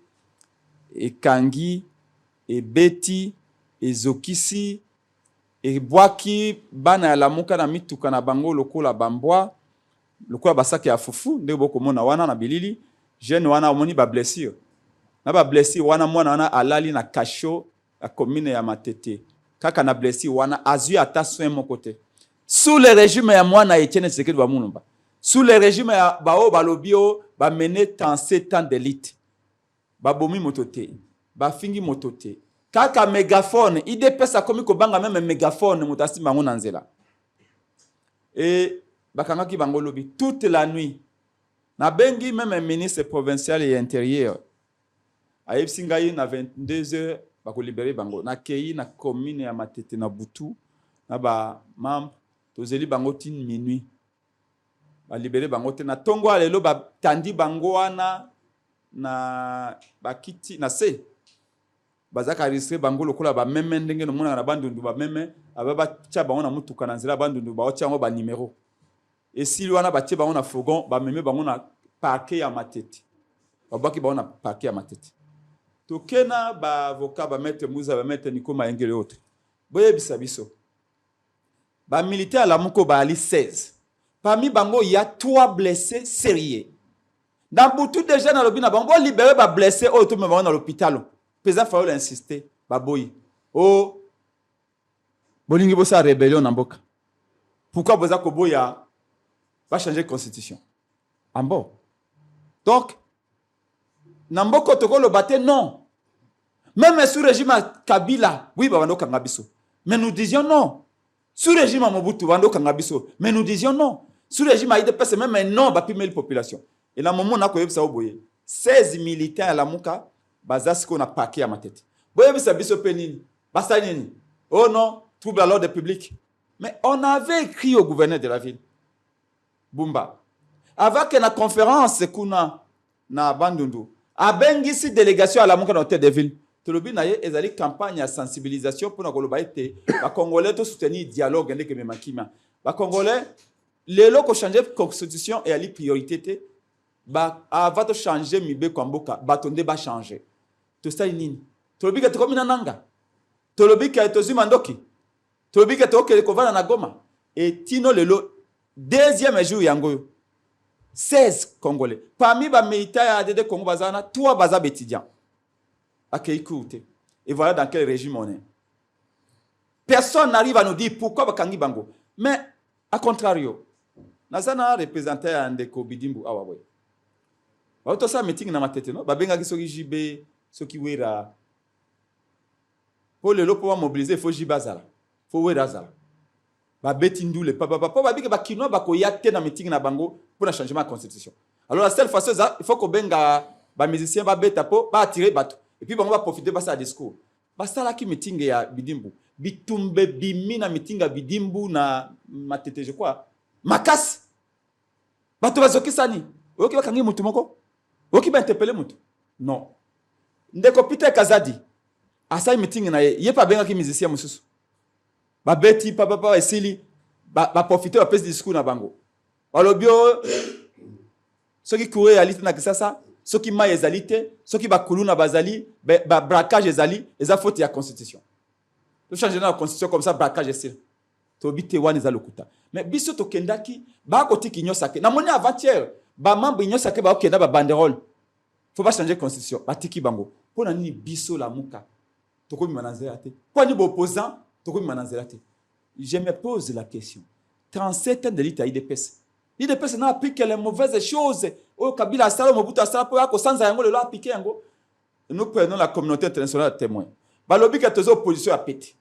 et Kangi, et Beti, et Zokisi, et Boaki, Bana la Muka na mituka na bango lokola bambwa, lokola basaki ya fufu, ndebo komona wana na bilili. jeune wana omoni ba blessure na ba blessure wana mwana wana alali na kasho la commune ya Matete kaka na blessure wana azui ata soin mon côté sous le régime ya mwana Etienne Tshisekedi ba mulumba sous le régime ya bao balobio ba mener tant 7 ans d'élite ba bomi motote ba fingi motote kaka mégaphone idepesa komi ko banga même mégaphone mutasi bango na nzela et bakangaki bango lobi toute la nuit na bengi même un ministre provincial et intérieur ayebisi ngai na 22h bako libérer bango na kei na commune ya Matete na Butu na ba membre tozeli bango tin minuit ba libérer bango te na tongo alelo ba tandi bango wana na bakiti na se bazaka risque bango lokola ba meme ndenge no mona na bandundu ba meme ababa tia bango na mutuka na nzela bandundu ba otia ngo ba numéro et si wana ba tia bango na fourgon ba meme bango na parquet ya Matete babaki bango na parquet ya Matete tokena ba avocat ba maître Muza ba maître Nico Mayengele autre boye bisabiso ba militaire la muko ba ali 16 parmi bango il y a 3 blessés sérieux dans Butu déjà na lobina bango libérer ba blessés au tout me bango na l'hôpital président Fayoul insister ba boyi oh bolingi bosa rébellion na mboka pourquoi boza ko boya va changer constitution en bon donc Namboko toko le bate non. Même sous régime Kabila, oui bando kangabiso. Mais nous disions non. Sous régime Mobutu bando kangabiso. Mais nous disions non. Sous régime IDPS même un non ba pimel population. Et là moment na ko yebisa oboye. 16 militaires à la muka bazasi ko na paquet à ma tête. Boye bisa biso penini. Basa nini. Oh non, trouble à l'ordre public. Mais on avait écrit au gouverneur de la ville. Bumba. Avec la conférence kuna na Bandundu. Abengisi délégation à la monka dans de ville. Tolobi na ye ezali campagne de sensibilisation pour na koloba ete ba congolais to soutenir dialogue ndeke memakima. Ba congolais lelo ko changer constitution et ali priorité te ba avant de changer mibe kwamboka batonde ba changer. To ça nini? Tolobi ka to mina nanga. Tolobi ka to zimandoki. Tolobi ka to ke ko vana na Goma et tino lelo deuxième jour yango 16 Congolais. Parmi les militaires de Congo, 3 bazab étudiants. Et voilà dans quel régime on est. Personne n'arrive à nous dire pourquoi Bakangi Bango. Mais, à contrario, Nazana représentait un de Kobidimbu Awawe. Auto ça meeting na matete no babenga ki soki jibe soki wera. Pour le pour mobiliser faut jibazala. Faut wera zala. Ba betindu le papa ba bika ba kino ba ko yate na meeting na bango pour le changement de la constitution. Alors la seule façon il faut que benga ba musicien ba beta po ba attirer bateau et puis on va profiter de ça discours. Ba sala ki meeting ya Bidimbu. Bitumbe bimi na meeting ya Bidimbu na matete je crois. Makasi. Bato bazoki sani. Oki bakangi mutu moko. Oki ba interpeller mutu. Non. Ndeko Peter Kazadi. Asa meeting na ye pa benga ki musicien mususu. Ba beti papa esili ba profiter ba pese discours na bango. Balobio ceux qui couraient à l'ité na kisasa, ceux qui maillent les alités, ceux qui bakulu na bazali, ba braquage les ali, les a faute ya constitution. Le changer la constitution comme ça braquage c'est. To bité wan za lokuta. Mais biso to kendaki ba koti kinyo sake. Na moni avant-hier, ba membre kinyo sake ba okenda ba banderole. Faut pas changer constitution. Ba tiki bango. Pona ni biso la muka. To ko mi mananzela te. Kwa ni bo opposant je me pose la question. 37 ans de l'État IDPS. L'IDPS n'a appliqué les mauvaises choses. Au Kabila Sala, Mobutu Sala, pour que sans ayango le loi appliqué. Nous prenons la communauté internationale à témoin. Balobi que tes oppositions à péter.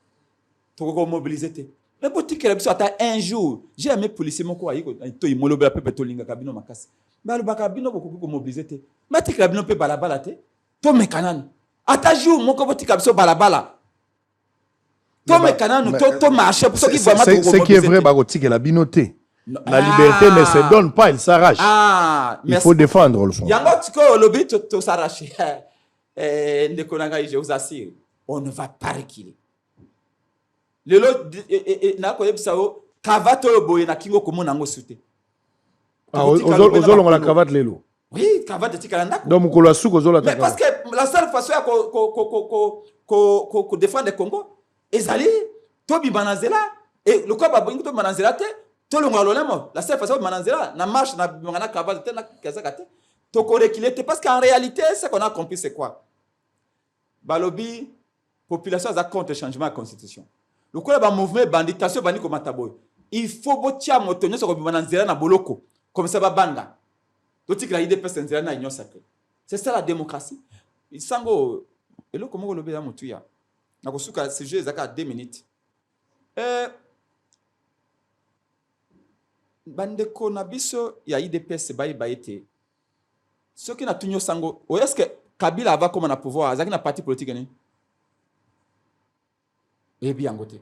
Tu peux mobiliser. Mais pour que les gens un jour, j'ai aimé policier mon quoi. Il y a un peu de linga cabino makas. Mais le cabino beaucoup mobiliser. Mais tu cabino peut balabala te. Tu me canan. À ta jour, mon copoti cabino balabala. Ce qui est vrai, c'est la binoté. La liberté ne se donne pas, elle s'arrache. Il faut défendre le fond. Je vous assure, on ne va pas reculer. Oui, mais parce que la seule façon de défendre le Congo, ezali tobi banazela et le quoi babingo to banazela te to lo ngalo lemo la seule façon banazela na marche na ngana cravate te na kazakate parce qu'en réalité, ce qu'on a compris, c'est quoi? Balobi, population a contre le changement de la constitution. Le coup, le mouvement banditation, il faut botia motonyo sur le na boloko, comme ça va banda. D'autres qui a idée personne na union sacrée. C'est ça la démocratie. Il sango, et là comment le béda motuya. Na kosuka sujet zaka 2 minutes. Bandeko na biso ya IDPS baïté. Ce qui n'a tunyo sango, est-ce que Kabila va comme un pouvoir, azaki na parti politique ni? Eh bien côté.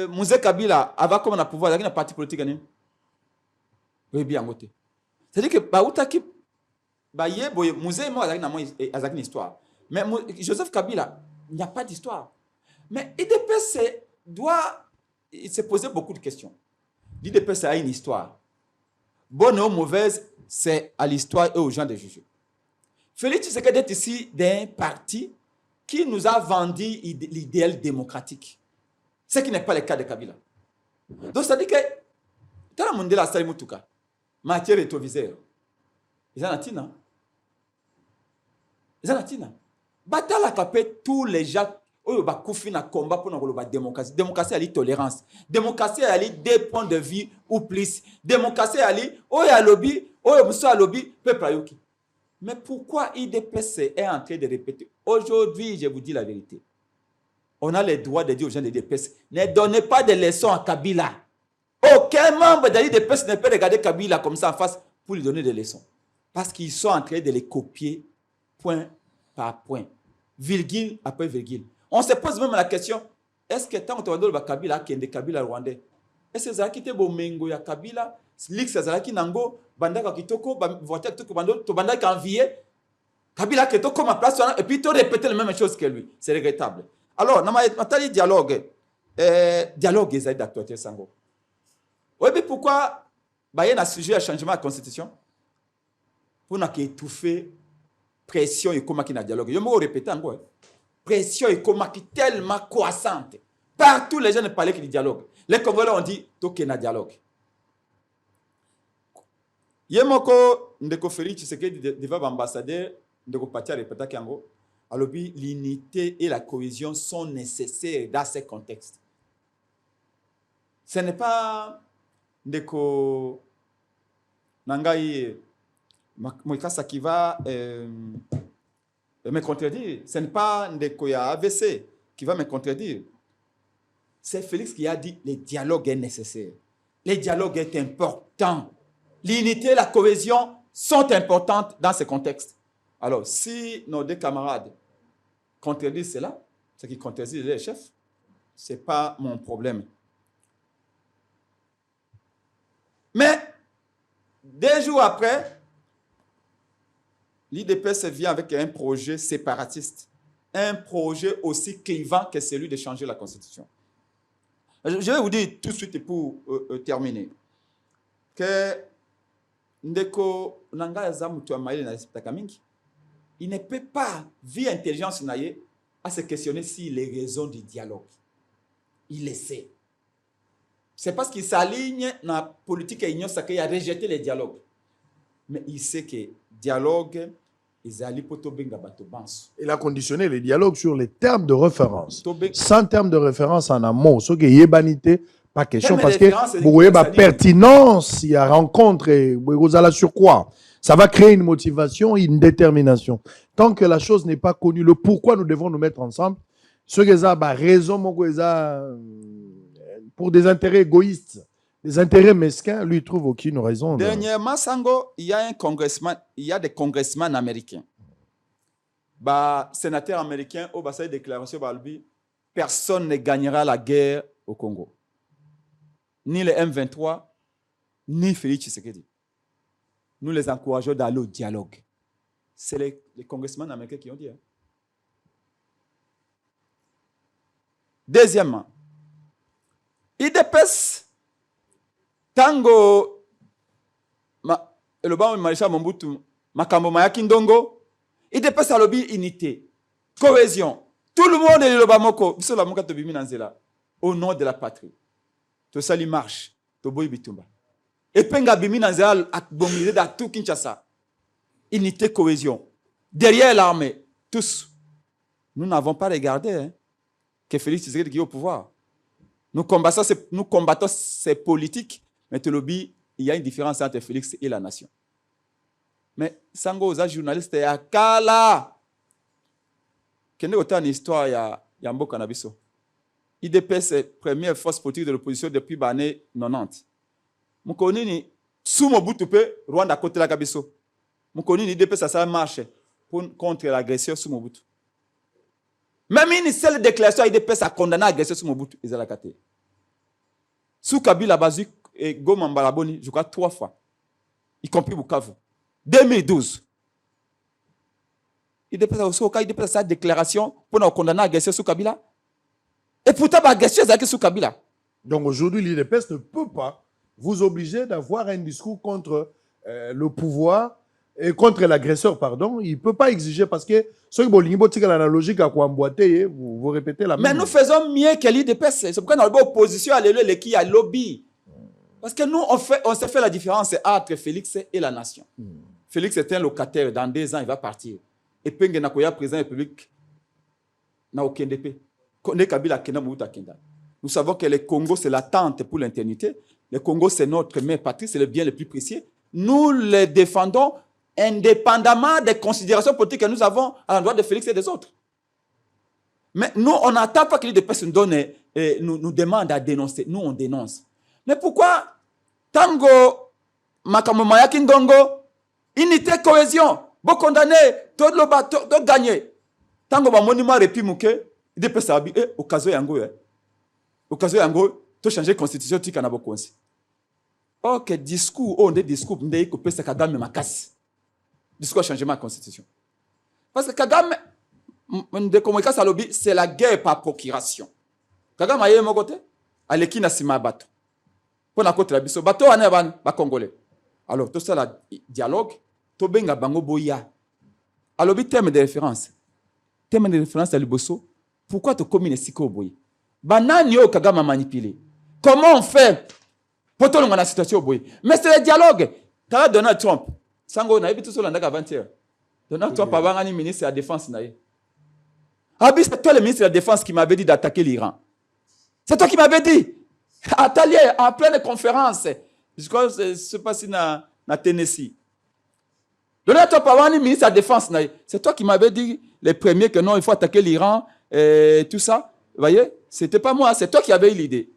Mouze Kabila va comme un pouvoir, azaki na parti politique ni? Eh bien côté. C'est-à-dire que bautaki baye boye Mouze mo azaki na histoire. Mais Joseph Kabila, il n'y a pas d'histoire. Mais IDPS doit se poser beaucoup de questions. L'IDPS a une histoire. Bonne ou mauvaise, c'est à l'histoire et aux gens de juger. Félix Tshisekedi est ici d'un parti qui nous a vendu l'idéal démocratique. Ce qui n'est pas le cas de Kabila. Donc, ça dit que, dans le monde de la salle Moutuka, matière rétroviseur, ils en ont tina. Ils en ont tina. Bata la capé tous les gens. Oyo ba kufi na combat pour la démocratie. Démocratie a tolérance. Démocratie a 2 points de vue ou plus. Démocratie a oyo lobby, oyo muso a lobby, peuple ayoki. Mais pourquoi IDPS est en train de répéter? Aujourd'hui, je vous dis la vérité. On a le droit de dire aux gens de l'IDPS, ne donnez pas de leçons à Kabila. Aucun membre de l'IDPS ne peut regarder Kabila comme ça en face pour lui donner des leçons. Parce qu'ils sont en train de les copier point par point, virgule après virgule. On se pose même la question, est-ce que tant que tu vas Kabila, qui est Kabila rwandais, est-ce que ça a quitté Bomengo ya Kabila, Lix Zalaki Nango, Bandaka Kitoko, voiture Kitoko Bando, Tobandaka envié, Kabila Kitoko ma place, et puis tu répètes la même chose que lui. C'est regrettable. Alors, on a dit dialogue. Dialogue est d'actualité Sango. Oui, mais pourquoi il y a un sujet à changement de la constitution? Pour étouffer pression et comment il y a un dialogue. Je vais répéter encore. Pression économique tellement croissante. Partout, les gens ne parlaient que du dialogue. Les Congolais ont dit qu'il y a un dialogue. Yemoko ndeko Félix Tshisekedi devant l'ambassadeur ndeko Patia répéta kango alobi l'unité et la cohésion sont nécessaires dans ces contextes. Ce n'est pas ndeko Nangai Moikasa qui va me contredire. Ce n'est pas Ndekoya AVC qui va me contredire. C'est Félix qui a dit le dialogue est nécessaire. Le dialogue est important. L'unité et la cohésion sont importantes dans ce contexte. Alors, si nos 2 camarades contredisent cela, ce qui contredisent les chefs, ce n'est pas mon problème. Mais, 2 jours après, l'IDPS vient avec un projet séparatiste, un projet aussi clivant que celui de changer la Constitution. Je vais vous dire tout de suite pour terminer que Ndeko Nanga Zamutu Amaïle na Takamingi, il ne peut pas, via intelligence naïe, à se questionner sur les raisons du dialogue. Il le sait. C'est parce qu'il s'aligne dans la politique et l'union sacrée à rejeter les dialogues. Mais il sait que dialogue, il a conditionné les dialogues sur les termes de référence. Sans termes de référence en amont, ce qui est banité, pas question parce que vous voyez la pertinence, il y a rencontre, vous allez sur quoi? Ça va créer une motivation, une détermination. Tant que la chose n'est pas connue, le pourquoi nous devons nous mettre ensemble, ce qui est raison pour des intérêts égoïstes. Les intérêts mesquins, lui, trouvent aucune raison. Dernièrement, Sango, il y a des congressmen américains. Sénateurs américains, au bassin de déclaration, personne ne gagnera la guerre au Congo. Ni le M23, ni Félix Tshisekedi. Nous les encourageons d'aller au dialogue. C'est les congressmen américains qui ont dit. Deuxièmement, IDPS Tango le ban maréchal Mobutu makambo mayaki ndongo IDPS alobi unité cohésion tout le monde est le bamoko biso la moka to bimi na nzela au nom de la patrie to sali marche to boyi bitumba Et penga bimi na nzela mobilisé dans tout Kinshasa. Unité, cohésion. Derrière l'armée, tous. Nous n'avons pas regardé hein, que Félix Tshisekedi est au pouvoir. Nous combattons ces politiques, mais tu lobby, il y a une différence entre Félix et la nation. Mais Sango, aux journalistes, il y a Kala. Quelle est une histoire il y a un beau cannabis. IDPS est la première force politique de l'opposition depuis les années 90. Nous connaissons sous Mobutu, Rwanda côté la Kabiso. Nous connaissons l'IDPS, ça marche contre l'agresseur sous Mobutu. Même une seule déclaration IDPS a condamné l'agresseur sous Mobutu. Ils ont la caté. Sous Kabila Bazouk et Goma Mbalaboni, je crois 3 fois. Y compris Bukavu. 2012. IDPS a sa déclaration pour condamner l'agresseur sous Kabila. Et pourtant, l'agresseur est sous Kabila. Donc aujourd'hui, l'IDPS ne peut pas vous obliger d'avoir un discours contre le pouvoir et contre l'agresseur, pardon. Il ne peut pas exiger parce que ceux qui ont l'analogie à quoi emboîter, vous répétez la même. Mais nous faisons mieux que l'IDPS. C'est pourquoi dans l'opposition à l'élection, il y a lobby. Parce que nous, on s'est fait la différence entre Félix et la nation. Félix est un locataire. Dans 2 ans, il va partir. Et puis, il y a un président de la République. Il n'y a aucun DP. Nous savons que le Congo, c'est l'attente pour l'éternité. Le Congo, c'est notre mère patrie, c'est le bien le plus précieux. Nous le défendons indépendamment des considérations politiques que nous avons à l'endroit de Félix et des autres. Mais nous, on n'attend pas que l'IDPS nous demande à dénoncer. Nous, on dénonce. Mais pourquoi Tango, Makamomaya Kindongo, unité, cohésion, bon condamné, tout le bateau, tout gagné. Tango, ma monument répimouké, l'IDPS a habillé, au cas où Yango, au cas où Yango, tout changer la constitution, tu as beaucoup. Ok, discours, on des discours, on dit que c'est Kagame ma casse. Discours changement de la constitution. Parce que Kagame, c'est la guerre par procuration. Kagame a eu mon côté, Aleki na sima bateau. Pour la côte la biso, bateau en est ba congolais. Alors tout ça la dialogue, to benga bango boya. Alors bi thème de référence. Thème de référence à Liboso. Pourquoi te commune siko boy? Banani yo Kagame manipulé. Comment on fait pour tout le monde dans la situation boy? Mais c'est le dialogue. T'as Donald Trump. Sango na tout seul ndaka 20h. Donald Trump a un ministre de la défense na ye. Abi, c'est toi le ministre de la défense qui m'avait dit d'attaquer l'Iran. C'est toi qui m'avais dit. À Talier, en pleine conférence. Je crois que c'est passé dans Tennessee. Donald Trump a un ministre de la défense na ye. C'est toi qui m'avais dit les premiers que non, il faut attaquer l'Iran et tout ça. Vous voyez, c'était pas moi, c'est toi qui avais eu l'idée.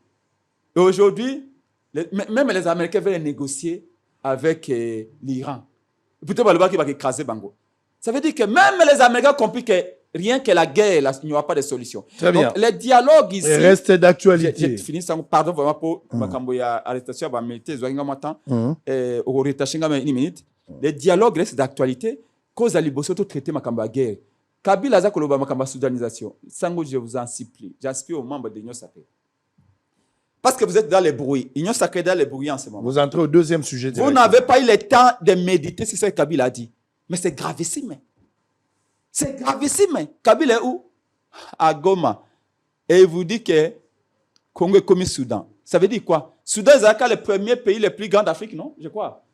Et aujourd'hui, même les Américains veulent négocier avec l'Iran. Plutôt, il va écraser Bango. Ça veut dire que même les Américains ont compris que rien que la guerre, il n'y aura pas de solution. Très bien. Donc, les dialogues ici. Et reste d'actualité. J'ai fini ça. Pardon vraiment pour l'arrestation de militaire. Les dialogues restent d'actualité. Cause à Liboso, tout traiter ma guerre. Kabila a koloba ma soudanisation. Sango, je vous en supplie. J'aspire aux membres de l'Union sacrée. Parce que vous êtes dans les bruits. L'Union sacrée est dans les bruits en ce moment. Vous entrez au deuxième sujet. Vous n'avez pas eu le temps de méditer sur ce que Kabila a dit. Mais c'est gravissime. C'est gravissime. Kabila est où? À Goma. Et il vous dit que Congo est comme Soudan. Ça veut dire quoi? Soudan, c'est le premier pays le plus grand d'Afrique, non? Je crois.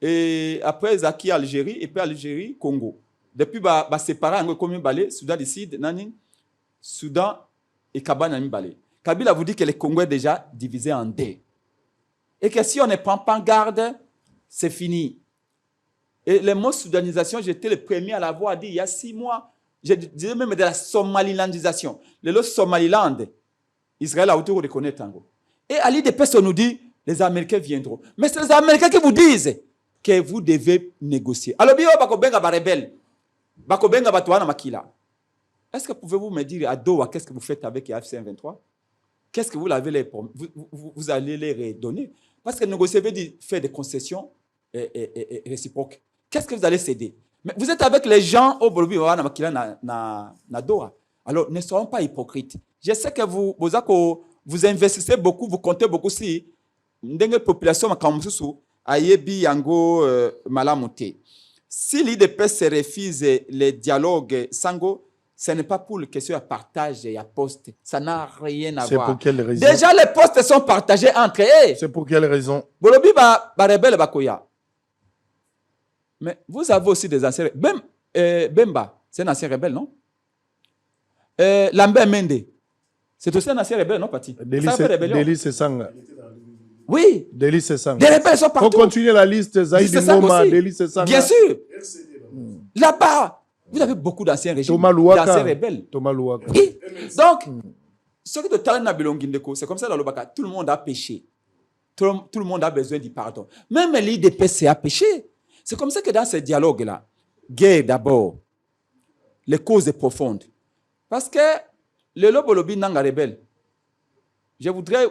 Et après, Zaki, Algérie, et puis Algérie, Congo. Depuis, séparer comme Balé, Soudan du Sud, Nani, Soudan et Kabana Balé. Kabila vous dit que le Congo est déjà divisé en 2. Et que si on ne prend pas garde, c'est fini. Et le mot soudanisation, j'étais le premier à l'avoir dit il y a 6 mois. Je disais même de la somalilandisation. Le Somaliland, Israël a autour de reconnaître Tango. Et à l'IDPS, on nous dit, les Américains viendront. Mais c'est les Américains qui vous disent que vous devez négocier. Alors, bien, Bakobenga va rebelle. Bakobenga va toana makila. Est-ce que pouvez-vous me dire à Doha, qu'est-ce que vous faites avec les FC-23? Qu'est-ce que vous allez les redonner? Parce que négocier veut dire faire des concessions réciproques. Qu'est-ce que vous allez céder? Mais vous êtes avec les gens au Bolobi na Doha. Alors, ne soyons pas hypocrites. Je sais que vous investissez beaucoup, vous comptez beaucoup si la population ayebi yango malamuté. Si l'IDPS refuse les dialogues Sango, ce n'est pas pour le question de partage et à poste. Ça n'a rien à C'est voir. pour quelle raison? Déjà, les postes sont partagés entre eux. C'est pour quelle raison? Bolobi ba rebelle bakoya. Mais vous avez aussi des anciens. Même Bemba, c'est un ancien rebelle, non? Lambert Mende, c'est aussi un ancien rebelle, non, Pati? Délice Sanga. Oui. Délice Sanga. Des rebelles sont Faut partout. continuer la liste. Zaïd Ngoma, Délice Sanga. Bien sûr. Là-bas, vous avez beaucoup d'anciens régimes, Thomas Louaka. d'anciens rebelles. Thomas Louaka. Oui. Donc, ce que de talent na bilongindeko, c'est comme ça dans le Baka. Tout le monde a péché. Tout le monde a besoin du pardon. Même l'IDPC a péché. C'est comme ça que dans ce dialogue-là, guerre d'abord, les causes profondes. Parce que le Lobolobi Nanga rebelle, je voudrais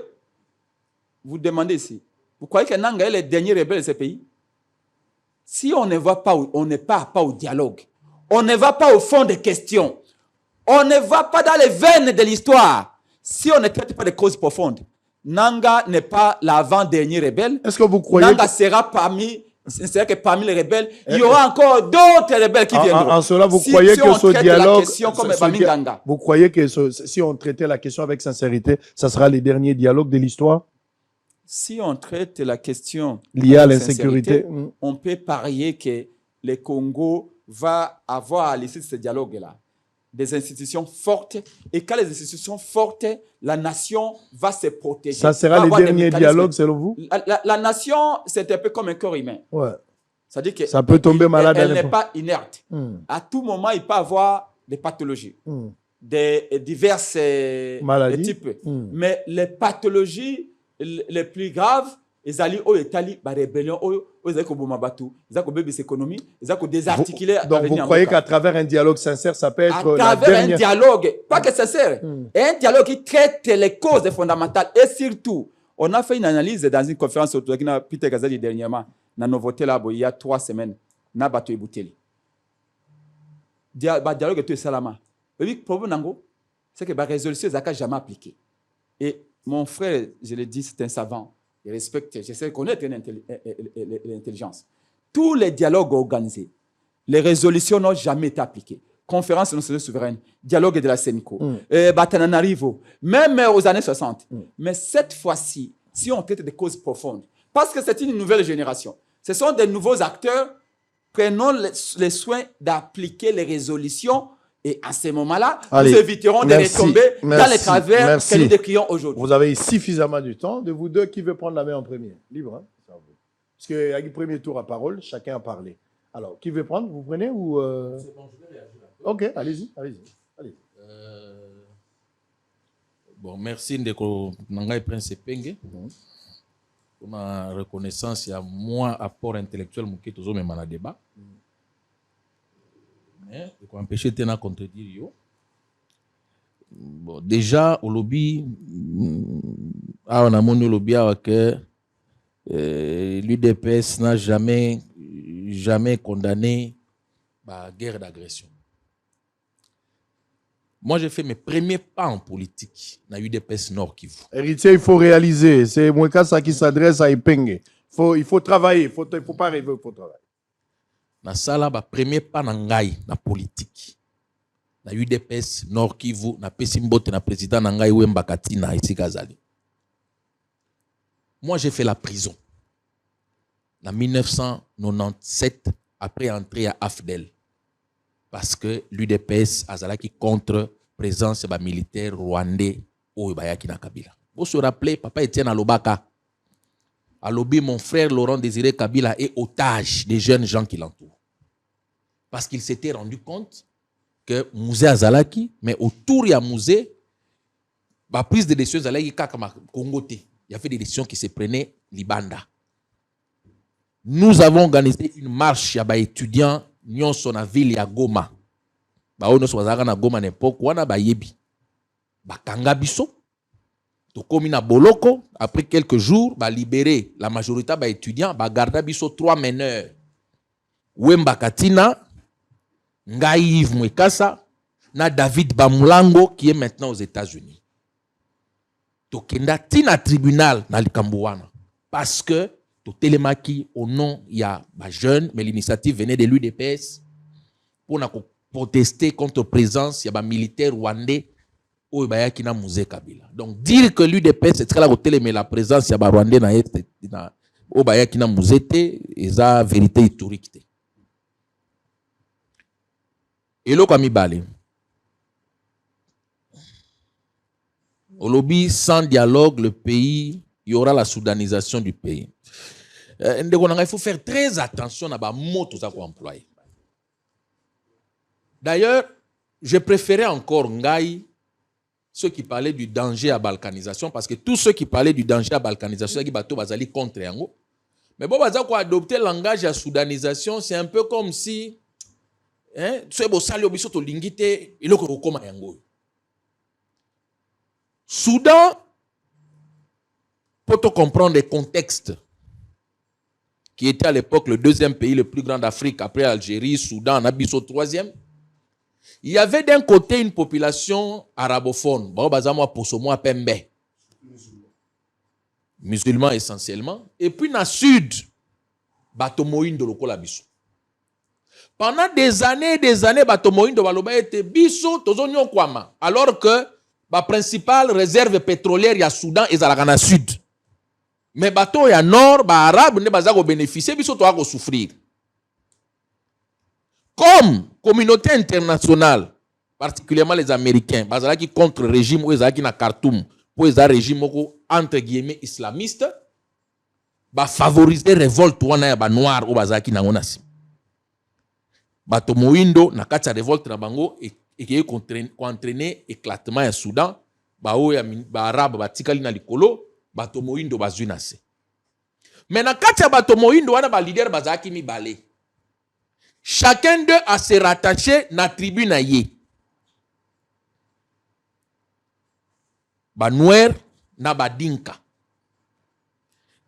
vous demander ici, vous croyez que Nanga est le dernier rebelle de ce pays? Si on ne va pas, on ne part pas au dialogue, on ne va pas au fond des questions, on ne va pas dans les veines de l'histoire, si on ne traite pas des causes profondes, Nanga n'est pas l'avant-dernier rebelle. Est-ce que vous croyez Nanga sera parmi, c'est-à-dire que parmi les rebelles, il y aura encore d'autres rebelles qui viendront. En cela, vous Si croyez on que ce traite dialogue, la question comme Baminganga, vous croyez que si on traitait la question avec sincérité, ça sera les derniers dialogues de l'histoire si on traite la question liée à avec l'insécurité? sincérité, on peut parier que le Congo va avoir à l'issue de ce dialogue-là des institutions fortes, et quand les institutions fortes, la nation va se protéger. Ça sera les derniers dialogues, selon vous? La nation, c'est un peu comme un corps humain. Ouais. C'est-à-dire que Ça peut tomber malade à elle n'est n'importe- pas inerte. À tout moment, il peut avoir des pathologies, des diverses Maladies. types. Mais les pathologies les plus graves, ils allaient au Italie, la rébellion, ils allaient au Bomabatu, ils allaient au bébé économie, ils allaient désarticuler. Donc, vous croyez qu'à travers un dialogue sincère, ça peut être à la travers dernière... un dialogue, pas que sincère, un dialogue qui traite les causes fondamentales, et surtout, on a fait une analyse dans une conférence autour de Peter Gazali dernièrement, dans Novotel il y a 3 semaines, na BatoEbouteli. Dialogue est tout salama. Le problème, c'est que la résolution n'est jamais appliquée. Et mon frère, je l'ai dit, c'est un savant. Il respecte, j'essaie de connaître l'intelligence. Tous les dialogues organisés, les résolutions n'ont jamais été appliquées. Conférence nationale souveraine, dialogue de la CENICO, Batananarivo, même aux années 60. Mais cette fois-ci, si on traite des causes profondes, parce que c'est une nouvelle génération, ce sont des nouveaux acteurs, prenons les soins d'appliquer les résolutions. Et à ce moment-là, nous éviterons de retomber dans les travers que nous décrions aujourd'hui. Vous avez suffisamment de temps. De vous deux, qui veut prendre la main en premier? Libre, hein? Parce qu'il y a le premier tour à parole, chacun a parlé. Alors, qui veut prendre? Vous prenez ou... C'est bon, je vais réagir. Ok, allez-y. Bon, merci Ndeko Nangai Prince Penge. Pour ma reconnaissance, il y a moins apport intellectuel qui est toujours même dans le débat. Il faut empêcher de contredire. Bon, déjà, au lobby, on a mon lobby que l'UDPS n'a jamais condamné la guerre d'agression. Moi, j'ai fait mes premiers pas en politique dans l'UDPS Nord Kivu. Héritier, il faut réaliser. C'est mon cas ça qui s'adresse à Ipenge. Il faut travailler. Il ne faut pas rêver, il faut travailler. Na sala ba premier pas na ngai na politique na UDPS Nord Kivu na pesi mbote na président na ngai Wemba Katina ici Kazali. Moi j'ai fait la prison en 1997 après entrer à AFDEL parce que l'UDPS azalaki contre présence ba militaire rwandais au bayaki na Kabila. Vous se rappelez papa Etienne Alobaka à lobby, mon frère Laurent Désiré Kabila est otage des jeunes gens qui l'entourent. Parce qu'il s'était rendu compte que Mouzé Azalaki, mais autour de Mouzé, la prise de décision Azalaki Kakama Congoté. Il y avait des décisions qui se prenaient Libanda. Nous avons organisé une marche à étudiants, nous sommes dans la ville de Goma. Nous sommes à Goma à l'époque, nous sommes à Yebi. Bakanga Biso. Comme na Boloko, après quelques jours, va libérer la majorité des étudiants, va garder biso 3 meneurs. Wemba Katina, Ngai Yves Mwekasa, na David Bamulango qui est maintenant aux États-Unis. Tokenda tina tribunal na Likambouana parce que to telemaki au nom il y a ba jeune mais l'initiative venait de l'UDPS pour na protester contre présence, il y a des militaires rwandais ou il y a Musée Kabila. Donc dire que l'UDPS c'est très la côté mais la présence il y a des rwandais na ou il y a Musée et ça vérité historique. Et là comme balé. Au lobby sans dialogue le pays, il y aura la soudanisation du pays. Il faut faire très attention à les mots que vous employés. D'ailleurs, je préférais encore Ngaï, ceux qui parlaient du danger à balkanisation, parce que tous ceux qui parlaient du danger à balkanisation, ils sont contre Yango. Mais bon, adopter le langage à soudanisation, c'est un peu comme si, tu es sali au biso to lingite, il est Yango. Soudan, pour te comprendre les contextes, qui était à l'époque le deuxième pays le plus grand d'Afrique, après Algérie, Soudan, Abisso troisième. Il y avait d'un côté une population arabophone, musulmans essentiellement, et puis dans le sud, Batomoïn de Lokola Bisso. Pendant des années, Batomoïn de Baloba était Bisso, Tozonyon Kwama, alors que la principale réserve pétrolière, il y a Soudan et Zalagana Sud. Mais bateau ya nord, ba arabe ne bazako bénéficier, biso to ako souffrir. Comme communauté internationale, particulièrement les Américains, bazalaki contre le régime ou ezalaki na Khartoum, pour les régime entre guillemets islamiste, ba favoriser révolte wana ya ba noir ou bazalaki na ngonasi. Bato moindo na kati ya révolte na bango et qui entraîner éclatement ya Soudan, ba o ya ba arabe batikali na likolo. Bato moindo bazwina se. Mais na kati ya bato moindo wana ba leader bazaki mi balé. Chacun d'eux a se rattaché na tribu na ye. Ba Nuer na ba Dinka.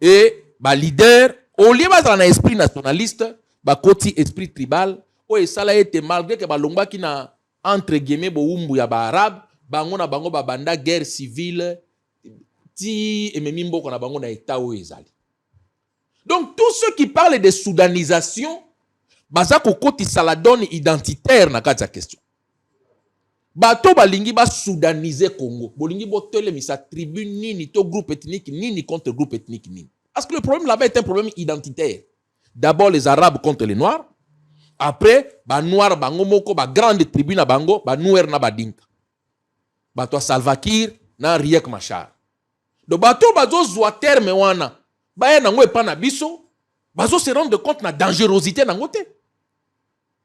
Et ba leader au lieu bazala na esprit nationaliste, ba koti esprit tribal, o esala ete malgré que ba longba ki na entre guillemets bo umbu ya ba arabe, bango na bango ba banda guerre civile. Donc, tous ceux qui parlent de soudanisation, bazako koti saladone identitaire na kati ya question. Bato balingi ba soudaniser Congo. Bolingi botele misa tribu nini to groupe ethnique nini contre groupe ethnique nini. Parce que le problème là-bas est un problème identitaire. D'abord les Arabes contre les Noirs. Après, ba Noirs bango moko ba grande tribu na bango, ba Nuer na ba Dinka. Bato Salva Kiir na Riek Machar. Donc, bateau bazo zwa terme wana, baye nango epa na biso, bazo se rendre compte na dangerosité nango te.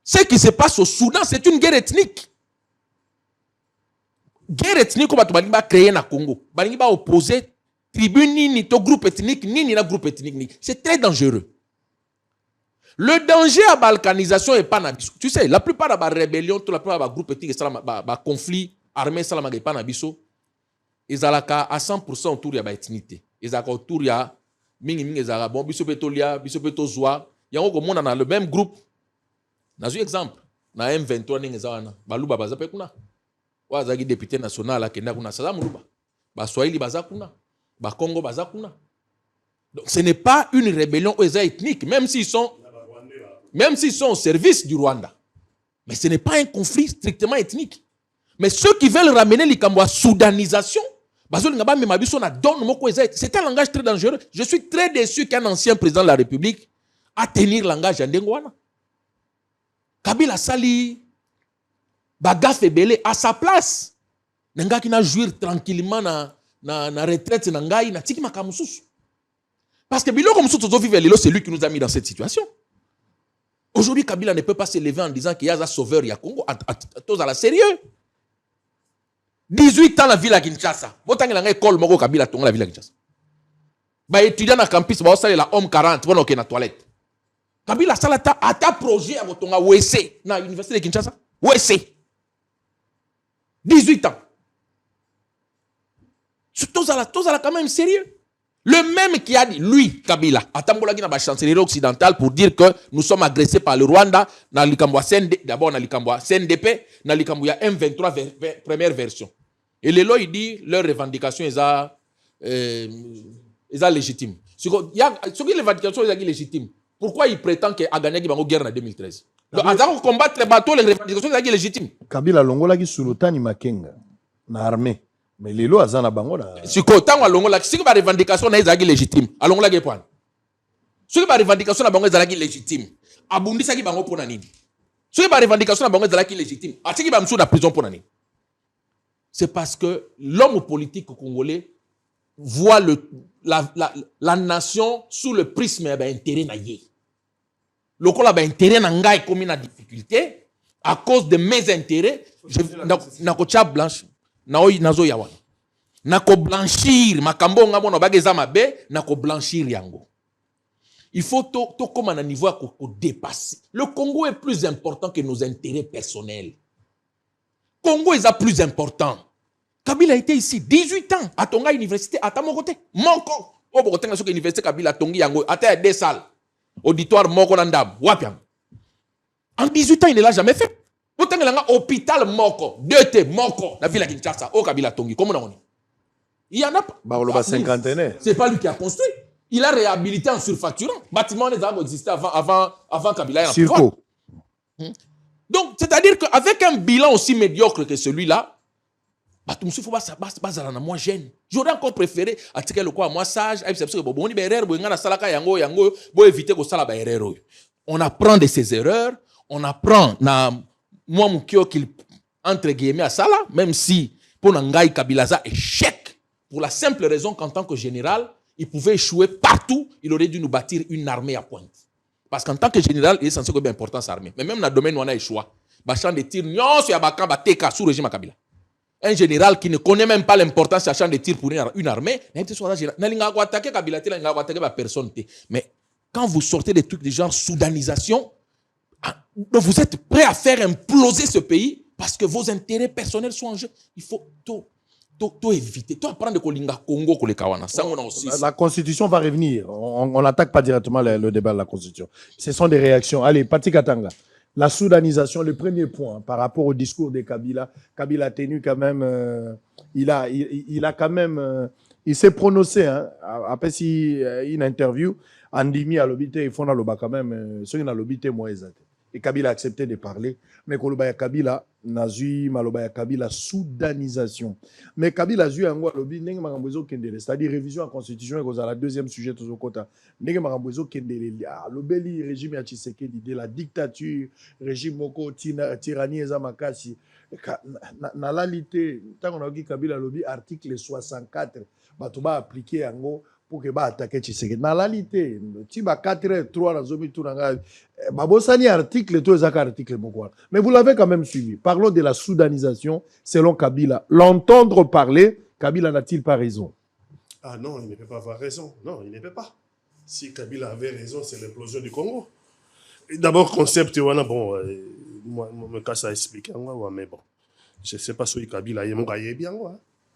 Ce qui se passe au Soudan, c'est une guerre ethnique. Guerre ethnique, bato balingi ba créer na Congo. Balingi ba opposer tribu nini to groupe ethnique nini na groupe ethnique nini. C'est très dangereux. Le danger à balkanisation est pas na biso. Tu sais, la plupart de la rébellion, la plupart de groupe ethnique, ba conflit armé salama pas na biso. Ils ont à 100% autour de la ethnicité. Ils ont autour de la mingi ezala bon biso petolia biso petozwa yango ko mona na le même groupe. Dans un exemple, na M23 ningi zawana baluba baza pe kuna. Wa zaki député national akenda kuna saza muluba. Ba Swahili baza kuna. Ba Congo baza kuna. Donc ce n'est pas une rébellion ethnique même s'ils sont au service du Rwanda. Mais ce n'est pas un conflit strictement ethnique. Mais ceux qui veulent ramener l'Ikambo à soudanisation, c'est un langage très dangereux. Je suis très déçu qu'un ancien président de la République a tenu le langage en Dengwana. Kabila Sali, Bagaf Ebele, à sa place, Nenga qui n'a jouir tranquillement na retraite, Nengaï, na tiki makamusus. Parce que Bilo comme c'est lui qui nous a mis dans cette situation. Aujourd'hui, Kabila ne peut pas se lever en disant qu'il y a un sauveur, il y a Congo. Tous à la sérieux. 18 ans la ville à Kinshasa. Vous avez une école, Moko Kabila, la ville à Kinshasa. Bah, étudiant à campus, vous avez la homme 40, vous avez la toilette. Kabila Salata a ta projet à votre OEC, dans l'université de Kinshasa. OEC. 18 ans. Tous à la quand même sérieux. Le même qui a dit, lui, Kabila, a tambolagi na ba chancellerie occidentale pour dire que nous sommes agressés par le Rwanda, d'abord dans l'Ikambwa CNDP, dans l'Ikambwa M23 première version. Et les lois, il dit, leur revendication est légitime. Ce qui est revendication est légitime. Pourquoi il prétend qu'il a gagné la guerre en 2013? Donc, avant de combattre les bateaux, les revendications sont légitimes. Kabila longola ki sultani Makenga na armée. Mais lelo azana bango na. Si tant à longola, si la revendication est légitime, à longola qui point. Si la revendication na bango est légitime, abundi sa ki bango pour nani. Si la revendication na bango est légitime, a ti ki ba msou na prison pour nani. C'est parce que l'homme politique congolais voit la nation sous le prisme de l'intérêt naïe. Le col a intérêt nangai comme une difficulté à cause de mes intérêts. Nako cha blanche, nazo yawan. Nako blanchir makambo ngamo no bageza mabe, nako blanchir yango. Il faut to comme à un niveau à dépasser. Le Congo est plus important que nos intérêts personnels. Congo est plus important. Kabila était ici 18 ans à Tonga Université à Tamokote. Moko. Au Bokote na soka université Kabila Tongi yango ata des salles. Auditoire moko nandam. Wapiam. En 18 ans il ne l'a jamais fait. Autant que hôpital moko, 2T moko na ville à Kinshasa au Kabila Tongi. Comment on est? Il y en a pas. Bah cinquantaine. C'est pas lui qui a construit. Il a réhabilité en surfacturant. Bâtiment les arbres existaient avant Kabila. Circo. Donc c'est-à-dire qu'avec un bilan aussi médiocre que celui-là, il faut pas moi jeune. J'aurais encore préféré attirer le quoi moi sage, on apprend de ses erreurs, on apprend na moi mukio qu'il entre guillemets à ça là, même si pour Nangai Kabilaza échec pour la simple raison qu'en tant que général, il pouvait échouer partout, il aurait dû nous bâtir une armée à pointe. Parce qu'en tant que général, il est censé avoir une importance armée. Mais même dans le domaine où on a échoué, champ de tir, non, c'est Abakamba TK sous régime Kabila. Un général qui ne connaît même pas l'importance de champ de tir pour une armée, mais quand vous sortez des trucs du genre soudanisation, vous êtes prêt à faire imploser ce pays parce que vos intérêts personnels sont en jeu. Il faut tout éviter. Tout apprendre de Kolinga Congo, la Constitution va revenir. On n'attaque pas directement le débat de la Constitution. Ce sont des réactions. Allez, Pati Katanga. La soudanisation, le premier point par rapport au discours de Kabila. Kabila a tenu quand même, il a quand même, il s'est prononcé, hein, après une interview, Andimi a l'obité, il faut quand même, ceux qui ont l'obité, moi, et Kabila a accepté de parler. Mais Kolobaya Kabila, Nazui, Malobaya Kabila, soudanisation. Mais Kabila a eu un lobby, c'est-à-dire révision en constitution, et la deuxième sujet, tout au côté. Le régime ya Tshisekedi, de la dictature, régime moko, tyrannie, ezamakasi. Na lalité, tant qu'on a dit Kabila lobby, article 64, batuba appliqué en pour que attaquer Tshisekedi. Na lalité, si ba 4-3 na zomi touranga, babosani article tout ezaka article moko. Mais vous l'avez quand même suivi. Parlons de la soudanisation selon Kabila. L'entendre parler, Kabila n'a-t-il pas raison? Ah non, il ne peut pas avoir raison. Non, il ne peut pas. Si Kabila avait raison, c'est l'implosion du Congo. D'abord, concept, bon, moi, me casse à expliquer, mais bon, je ne sais pas si Kabila est bien.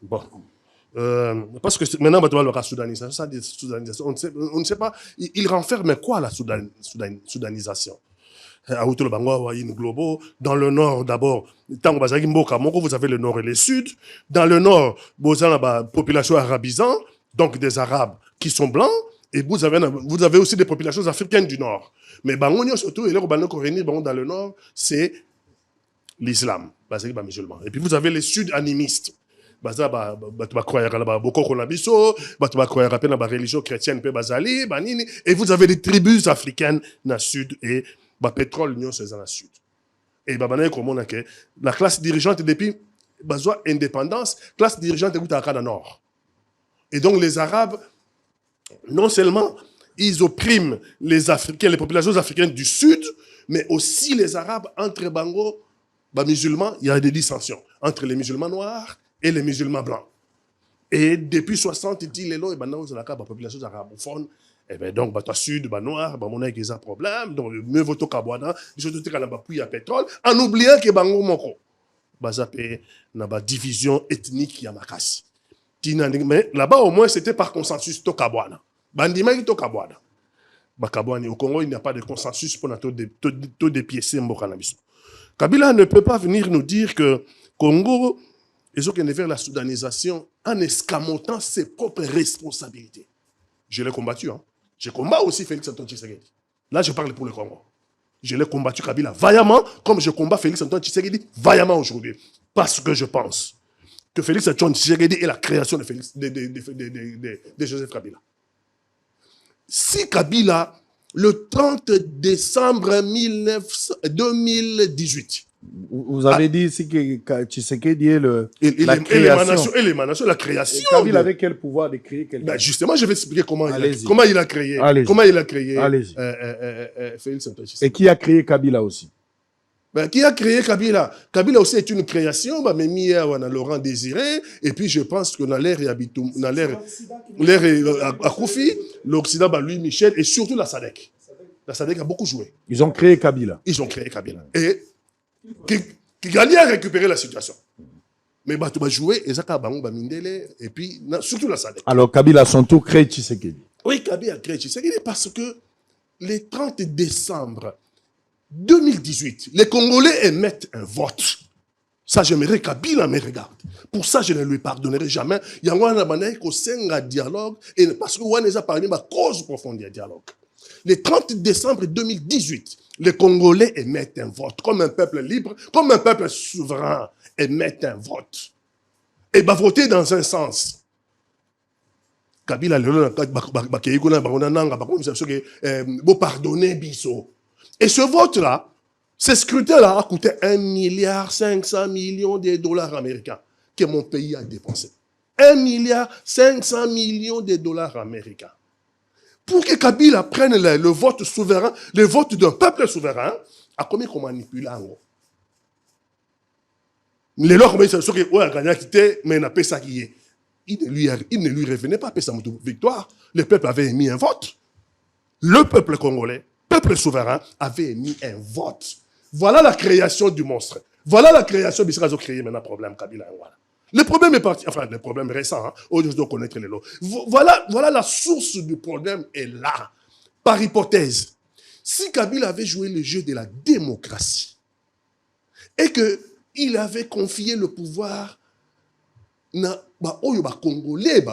Bon. Parce que maintenant, on va la soudanisation, on ne sait pas, il renferme quoi la soudanisation? Dans le nord, d'abord, vous avez le nord et le sud. Dans le nord, vous avez la population arabisante, donc des Arabes qui sont blancs, et vous avez aussi des populations africaines du nord. Mais surtout, dans le nord, c'est l'islam, les musulmans. Et puis vous avez les sud animistes. Religion chrétienne, et vous avez les tribus africaines dans le sud et le pétrole c'est dans le sud. Et la classe dirigeante depuis l'indépendance, la classe dirigeante est dans le nord. Et donc les Arabes, non seulement ils oppriment les Africains, les populations africaines du sud, mais aussi les Arabes entre Bango, musulmans, il y a des dissensions entre les musulmans noirs et les musulmans blancs. Et depuis 60, il y a la population arabophones. Et bien donc, le sud, le noir, il y a un problème. Donc, mieux vaut Kabouana, il y a pétrole, en oubliant que Bango Moko, il y a une division ethnique, mais là-bas, au moins, c'était par consensus to Kabouana. Bandima to Kabouana. Au Congo, il n'y a pas de consensus pour tout dépiécer Mokanabiso. Kabila ne peut pas venir nous dire que Congo, ils ont vers la soudanisation en escamotant ses propres responsabilités. Je l'ai combattu. Hein. Je combats aussi Félix Antoine Tshisekedi. Là, je parle pour le Congo. Je l'ai combattu Kabila vaillamment, comme je combats Félix Antoine Tshisekedi vaillamment aujourd'hui. Parce que je pense que Félix Antoine Tshisekedi est la création de Joseph Kabila. Si Kabila, le 30 décembre 2018, Vous avez dit ici que Tshisekedi est la création. Et l'émanation, la création. Kabila avait quel pouvoir de créer quelque chose? Justement, je vais expliquer comment il a créé. Allez-y. Comment il a créé Félix Antoine Tshisekedi. Et qui a créé Kabila aussi? Qui a créé Kabila? Kabila aussi est une création, mais mis à Laurent Désiré, et puis je pense qu'on a l'air à Koufi, l'Occident, Louis Michel, et surtout la SADC. La SADC a beaucoup joué. Ils ont créé Kabila. Et Kigali a récupéré la situation. Mais tu vas jouer, et puis surtout la SADC. Alors Kabila a son tour créé Tshisekedi. Oui, Kabila a créé Tshisekedi parce que le 30 décembre 2018, les Congolais émettent un vote. Ça, j'aimerais Kabila me regarde. Pour ça, je ne lui pardonnerai jamais. Il y a un dialogue, et parce que on a parlé de la cause profonde du dialogue. Le 30 décembre 2018, les Congolais émettent un vote, comme un peuple libre, comme un peuple souverain, émettent un vote. Et voter dans un sens. Kabila, pardonner Bisso. Et ce vote-là, ce scrutin-là a coûté 1,5 milliard de dollars américains que mon pays a dépensé. 1,5 milliard de dollars américains. Pour que Kabila prenne le vote souverain, le vote d'un peuple souverain, a combien qu'on manipule en gros. Les lois, c'est sûr que a gagné mais n'a pas ça qui est. Il ne lui revenait pas à sa victoire. Le peuple avait émis un vote. Le peuple congolais, peuple souverain, avait émis un vote. Voilà la création du monstre. Voilà la création de Bissirazo créé maintenant problème Kabila. Voilà. Le problème est parti, enfin le problème récent, on doit connaître les lots. Voilà la source du problème est là. Par hypothèse, si Kabila avait joué le jeu de la démocratie et qu'il avait confié le pouvoir na Congolais,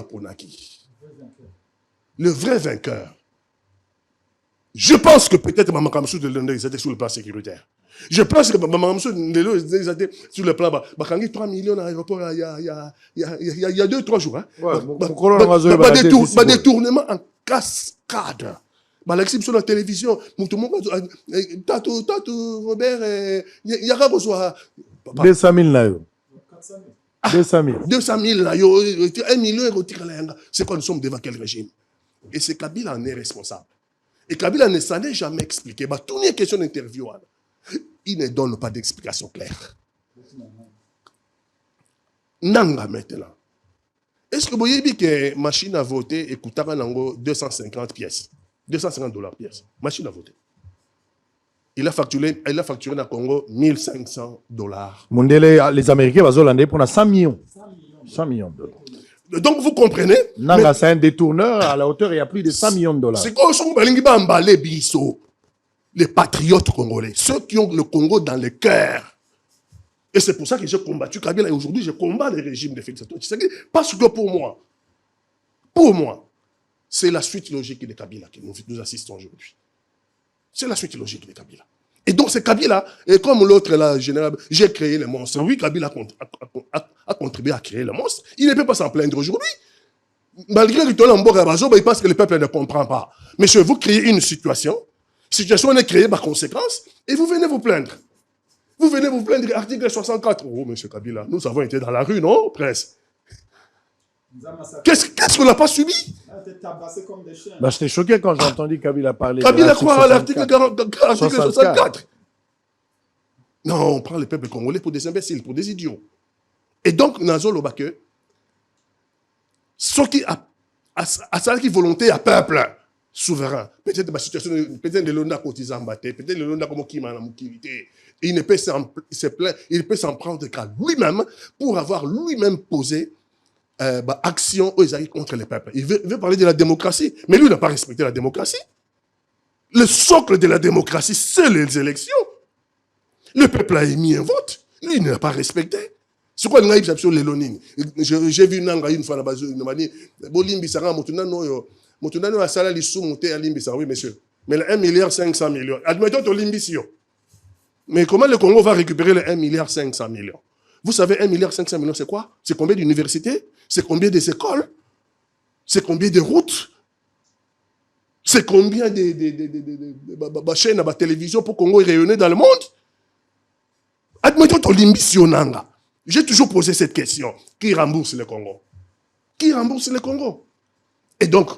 le vrai vainqueur. Je pense que peut-être Maman Kamsou de l'Inde était sur le plan sécuritaire. Je pense que Maman Kamsou de l'Inde était sur le plan. Bakangi 3 millions à l'aéroport il y a 2-3 jours. Détournement en cascade. L'exhibe sur la télévision. Tatou Robert, il y a quoi besoin? 200 000 naïos. 200 000. 200 000 naïos. 1 million et retire la. C'est quoi nous sommes devant quel régime? Et c'est Kabila en est responsable. Et Kabila ne s'en est jamais expliqué. Tout est question d'interview. Il ne donne pas d'explication claire. Nanga maintenant. Est-ce que vous voyez que machine à voter et coûte 250 pièces? 250 $ pièce. Machine à voter. Il a facturé dans le Congo 1500 $. Les Américains vont Hollandais pour 100 millions. 100 millions de dollars. Donc vous comprenez. Nanga, c'est un détourneur à la hauteur, il y a plus de 100 millions de dollars. C'est quoi les patriotes congolais, ceux qui ont le Congo dans le cœur. Et c'est pour ça que j'ai combattu Kabila. Et aujourd'hui, je combats le régime de Félix Antoine Tshisekedi. Parce que pour moi, c'est la suite logique de Kabila que nous assistons aujourd'hui. C'est la suite logique de Kabila. Et donc, c'est Kabila, et comme l'autre là, général, j'ai créé le monstre. Oui, Kabila a contribué à créer le monstre. Il ne peut pas s'en plaindre aujourd'hui. Malgré que il pense que le peuple ne comprend pas. Monsieur, vous créez une situation est créée par conséquence, et vous venez vous plaindre. Vous venez vous plaindre, article 64. Oh, monsieur Kabila, nous avons été dans la rue, non, presse? Qu'est-ce qu'on n'a pas subi? J'étais choqué quand j'ai entendu Kabila parler. Kabila croit à l'article 64. Non, on prend le peuple congolais pour des imbéciles, pour des idiots. Et donc, Nazo Lobake, ce qui a ça qui volonté à peuple souverain. Peut-être ma situation, peut-être le Londa cotisant batté, peut-être le Londa comme qui m'a motivité. Il ne peut s'en prendre qu'à lui-même pour avoir lui-même posé action aux Israéliens contre les peuples. Il veut parler de la démocratie, mais lui il n'a pas respecté la démocratie. Le socle de la démocratie, c'est les élections. Le peuple a émis un vote, lui il n'a pas respecté. C'est quoi le sur les lonines? J'ai vu Nanga une fois là-bas, il m'a dit, Bolimbi Sara, Motunano a sala li sous monté à Limbi Sara. Oui, monsieur. Mais le 1,5 milliard, admettons ton limbition. Mais comment le Congo va récupérer le 1,5 milliard? Vous savez, 1,5 milliard, c'est quoi? C'est combien d'universités? C'est combien d'écoles? C'est combien de routes? C'est combien de chaînes à télévision pour Congo rayonner dans le monde? Admettons ton limbition nanga. J'ai toujours posé cette question. Qui rembourse le Congo? Qui rembourse le Congo? Et donc,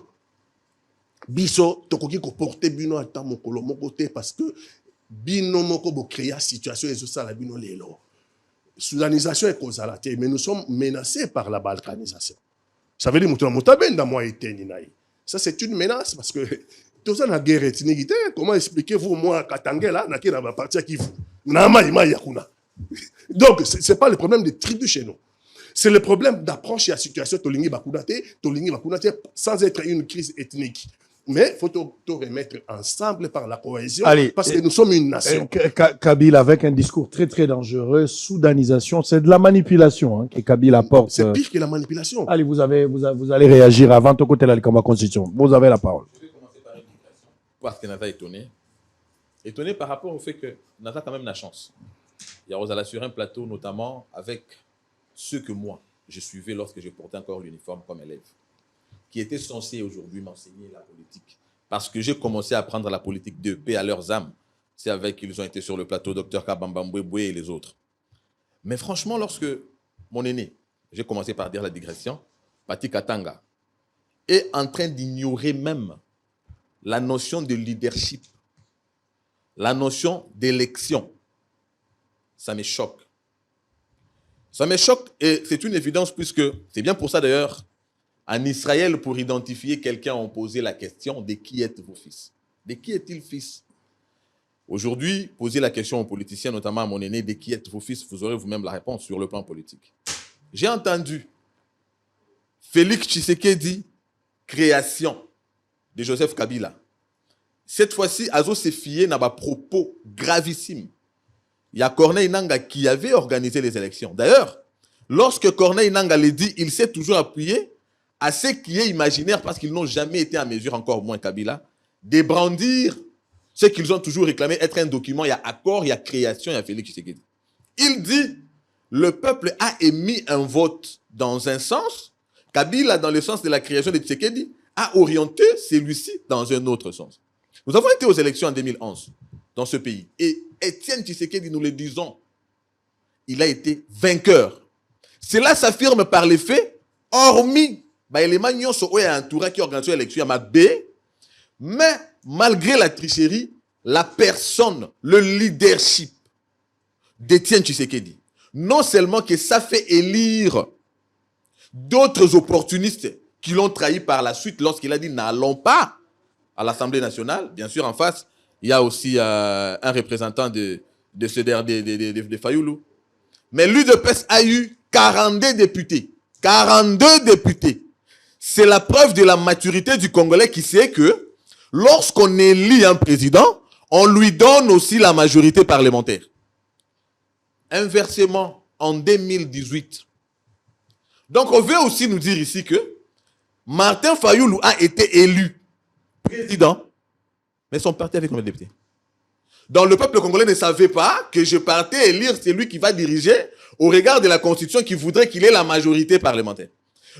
biso, tokoki ko porter bino ata mokolo moko te parce que bino moko bo créer situation et ça la bino lelo. Soudanisation est causale, mais nous sommes menacés par la balkanisation. Ça veut dire que nous moi ça c'est une menace parce que tout ça na guerre ethnique. Comment expliquez-vous moi Katangela na ki na ba parti qui vous na maïma yakuna. Donc c'est pas le problème des tribus chez nous. C'est le problème d'approche à la situation tolingi bakunate sans être une crise ethnique. Mais il faut tout remettre ensemble par la cohésion. Allez, parce que nous sommes une nation. Kabila avec un discours très très dangereux, soudanisation, c'est de la manipulation que Kabila apporte. C'est pire que la manipulation. Allez, vous allez réagir avant de côté de la Constitution. Vous avez la parole. Je vais commencer par une question. Parce que Nata est étonné. Étonné par rapport au fait que Nata a quand même la chance. Il y a Rosala sur un plateau, notamment avec ceux que moi, je suivais lorsque je portais encore l'uniforme comme élève, qui étaient censés aujourd'hui m'enseigner la politique. Parce que j'ai commencé à apprendre la politique de paix à leurs âmes. C'est avec qu'ils ont été sur le plateau, Dr Kabamba Mbouéboué et les autres. Mais franchement, lorsque mon aîné, j'ai commencé par dire la digression, Pati Katanga, est en train d'ignorer même la notion de leadership, la notion d'élection, ça me choque. Ça me choque et c'est une évidence puisque, c'est bien pour ça d'ailleurs, en Israël, pour identifier quelqu'un, on posait la question de qui êtes vos fils? De qui est-il fils? Aujourd'hui, posez la question aux politiciens, notamment à mon aîné, de qui êtes vos fils? Vous aurez vous-même la réponse sur le plan politique. J'ai entendu Félix Tshisekedi, création de Joseph Kabila. Cette fois-ci, Azo s'est fié dans des propos gravissimes. Il y a Corneille Nangaa qui avait organisé les élections. D'ailleurs, lorsque Corneille Nangaa l'a dit, il s'est toujours appuyé à ce qui est imaginaire parce qu'ils n'ont jamais été en mesure, encore moins Kabila, de brandir ce qu'ils ont toujours réclamé être un document. Il y a accord, il y a création, il y a Félix Tshisekedi. Il dit, le peuple a émis un vote dans un sens, Kabila, dans le sens de la création de Tshisekedi, a orienté celui-ci dans un autre sens. Nous avons été aux élections en 2011 dans ce pays. Et Étienne Tshisekedi, nous le disons, il a été vainqueur. Cela s'affirme par les faits, hormis les manions qui ont organisé l'élection à B, mais malgré la tricherie, la personne, le leadership d'Étienne Tshisekedi, non seulement que ça fait élire d'autres opportunistes qui l'ont trahi par la suite lorsqu'il a dit n'allons pas à l'Assemblée nationale. Bien sûr, en face, il y a aussi un représentant de Fayoulou. Mais l'UDPS a eu 42 députés. 42 députés. C'est la preuve de la maturité du Congolais qui sait que lorsqu'on élit un président, on lui donne aussi la majorité parlementaire. Inversement, en 2018. Donc, on veut aussi nous dire ici que Martin Fayoulou a été élu président, mais son parti avec combien de députés? Donc, le peuple congolais ne savait pas que je partais élire celui qui va diriger au regard de la Constitution qui voudrait qu'il ait la majorité parlementaire.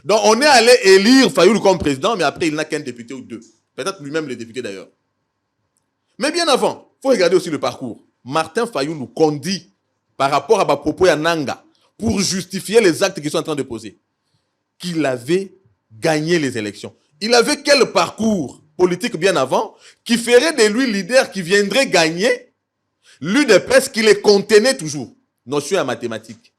Donc, on est allé élire Fayoulou comme président, mais après, il n'a qu'un député ou deux. Peut-être lui-même les députés d'ailleurs. Mais bien avant, il faut regarder aussi le parcours. Martin Fayoulou conduit par rapport à ma propos à Nanga pour justifier les actes qu'ils sont en train de poser, qu'il avait gagné les élections. Il avait quel parcours politique bien avant qui ferait de lui leader qui viendrait gagner l'UDPS qui les contenait toujours. Notion à mathématiques.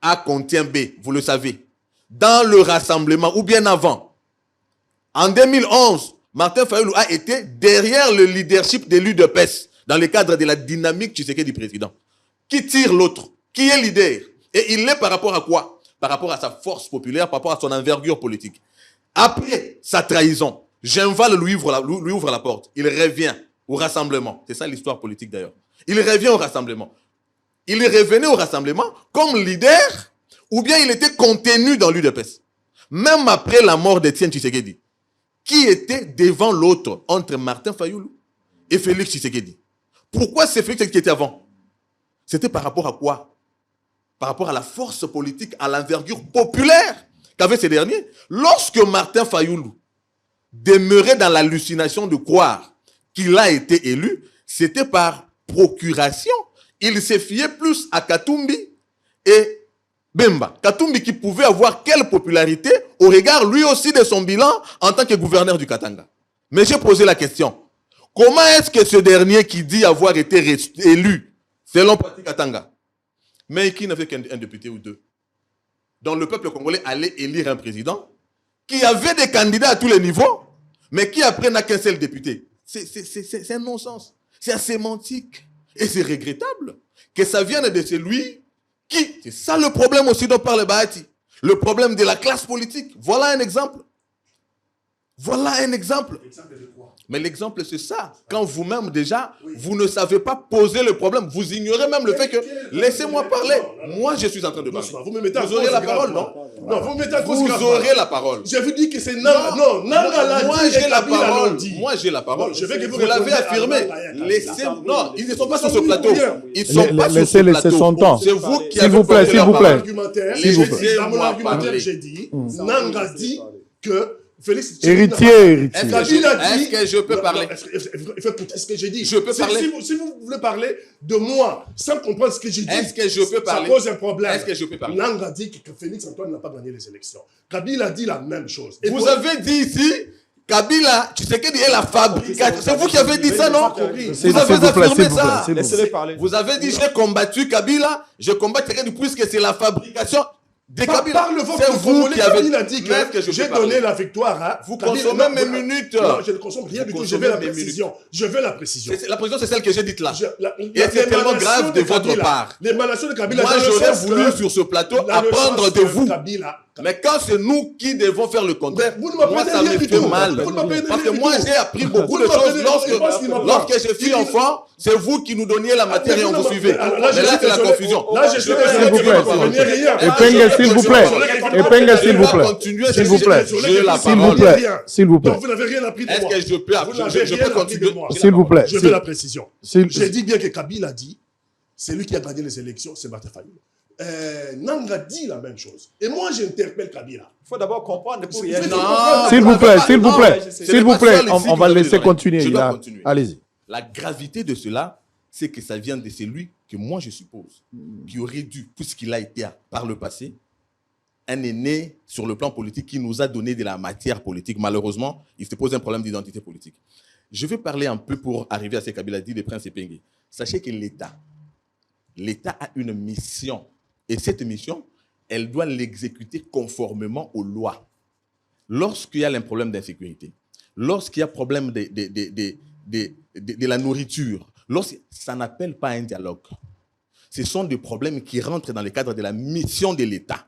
A contient B, vous le savez. Dans le rassemblement ou bien avant. En 2011, Martin Fayoulou a été derrière le leadership de l'UDPS dans le cadre de la dynamique du président. Qui tire l'autre? Qui est leader? Et il l'est par rapport à quoi? Par rapport à sa force populaire, par rapport à son envergure politique. Après sa trahison, Genval lui ouvre la porte. Il revient au rassemblement. C'est ça l'histoire politique d'ailleurs. Il revient au rassemblement. Il revenait au rassemblement comme leader ou bien il était contenu dans l'UDPS. Même après la mort d'Étienne Tshisekedi. qui était devant l'autre entre Martin Fayoulou et Félix Tshisekedi. Pourquoi c'est Félix qui était avant? C'était par rapport à quoi? Par rapport à la force politique, à l'envergure populaire qu'avaient ces derniers. Lorsque Martin Fayoulou demeurait dans l'hallucination de croire qu'il a été élu, c'était par procuration. Il se fiait plus à Katumbi et Bemba. Katumbi qui pouvait avoir quelle popularité au regard lui aussi de son bilan en tant que gouverneur du Katanga. Mais j'ai posé la question. Comment est-ce que ce dernier qui dit avoir été élu selon Patrick Katanga, mais qui n'avait qu'un député ou deux, dont le peuple congolais allait élire un président, qui avait des candidats à tous les niveaux, mais qui après n'a qu'un seul député? C'est un non-sens. C'est asémantique. Et c'est regrettable que ça vienne de celui qui... C'est ça le problème aussi dont parle Bahati. Le problème de la classe politique. Voilà un exemple. Voilà un exemple. Mais l'exemple, c'est ça. Quand vous-même, déjà, vous ne savez pas poser le problème. Vous ignorez même le fait que... Laissez-moi parler. Moi, je suis en train de parler. Vous aurez la parole, non? Non, vous me mettez en cause. Vous aurez la parole. Je vous dis que c'est Nanga. Non, Nanga l'a dit. Moi, j'ai la parole. Moi, j'ai la parole. Je veux que vous l'avez affirmé. Laissez... Non, ils ne sont pas sur ce plateau. Ils ne sont pas sur ce Laissez plateau. son temps. C'est vous qui S'il avez vous plaît, posé s'il la vous plaît. Argumentaire, Laissez-moi dans mon argumentaire, parler. j'ai dit, Nanga dit que Félix... Héritier. Est-ce que je peux parler? Il faut écouter ce que j'ai dit. Je peux parler? Si vous voulez parler de moi sans comprendre ce que j'ai dit, Est-ce que je peux parler? ça pose un problème. Est-ce que je peux parler? Nanga dit que Félix Antoine n'a pas gagné les élections. Kabila dit la même chose. Et Vous avez dit ici, Kabila, Tshisekedi est la fabrication. C'est vous qui avez dit ça, non? Vous avez affirmé ça. Laissez-les parler. Vous avez dit, j'ai combattu Kabila, je combatte Tshisekedi puisque c'est la fabrication de Kabila. Par le vote C'est de vous Congolais, qui avez Kabila dit Mais est-ce que je j'ai peux parler? donné la victoire à... Vous Kabila. consommez Non, mes non, minutes. Non, je ne consomme rien du tout. Je veux la consommez mes précision. Je veux la précision. La précision, c'est celle que j'ai dite là. Et Et c'est tellement grave de votre part. L'émanation de Kabila. Moi, dans le j'aurais sens voulu que- sur ce plateau dans le apprendre sens de que vous. Kabila- Mais quand c'est nous qui devons faire le contraire, Vous ne moi m'apprenez ça rien me du fait tout. mal. Vous ne m'apprenez Parce que rien du moi tout. j'ai appris beaucoup Vous de ne choses m'apprenez rien, parce qu'il m'apprend. lorsque je suis enfant, c'est vous qui nous donniez la matière et on vous suivait. Alors Mais là c'est la confusion. Là, je suis S'il vous plaît, rien. Epenga, s'il vous plaît. Epenga, s'il vous plaît. S'il vous plaît. J'ai la S'il vous parole. plaît. S'il vous plaît. Donc, vous n'avez rien appris de Est-ce moi. que je peux Vous n'avez je rien peux appris de continuer? moi. S'il vous plaît. Je veux la précision. S'il- J'ai dit bien que Kabila dit, c'est lui qui a gagné les élections, c'est Martin Fayoulou. Nanga dit la même chose. Et moi, j'interpelle Kabila. Il faut d'abord comprendre pour y C'est- aller. Non. S'il vous plaît, s'il vous Non, plaît, ce s'il n'est vous pas plaît, ça, ici, on que va vous laisser devez continuer. Je il dois a- continuer. Allez-y. La gravité de cela, c'est que ça vient de celui que moi je suppose, qui aurait dû, puisqu'il a été par le passé, un aîné sur le plan politique qui nous a donné de la matière politique. Malheureusement, il se pose un problème d'identité politique. Je vais parler un peu pour arriver à ce Kabila dit, le prince Epengue. Sachez que l'État a une mission. Et cette mission, elle doit l'exécuter conformément aux lois. Lorsqu'il y a un problème d'insécurité, lorsqu'il y a problème de la nourriture, ça n'appelle pas un dialogue. Ce sont des problèmes qui rentrent dans le cadre de la mission de l'État.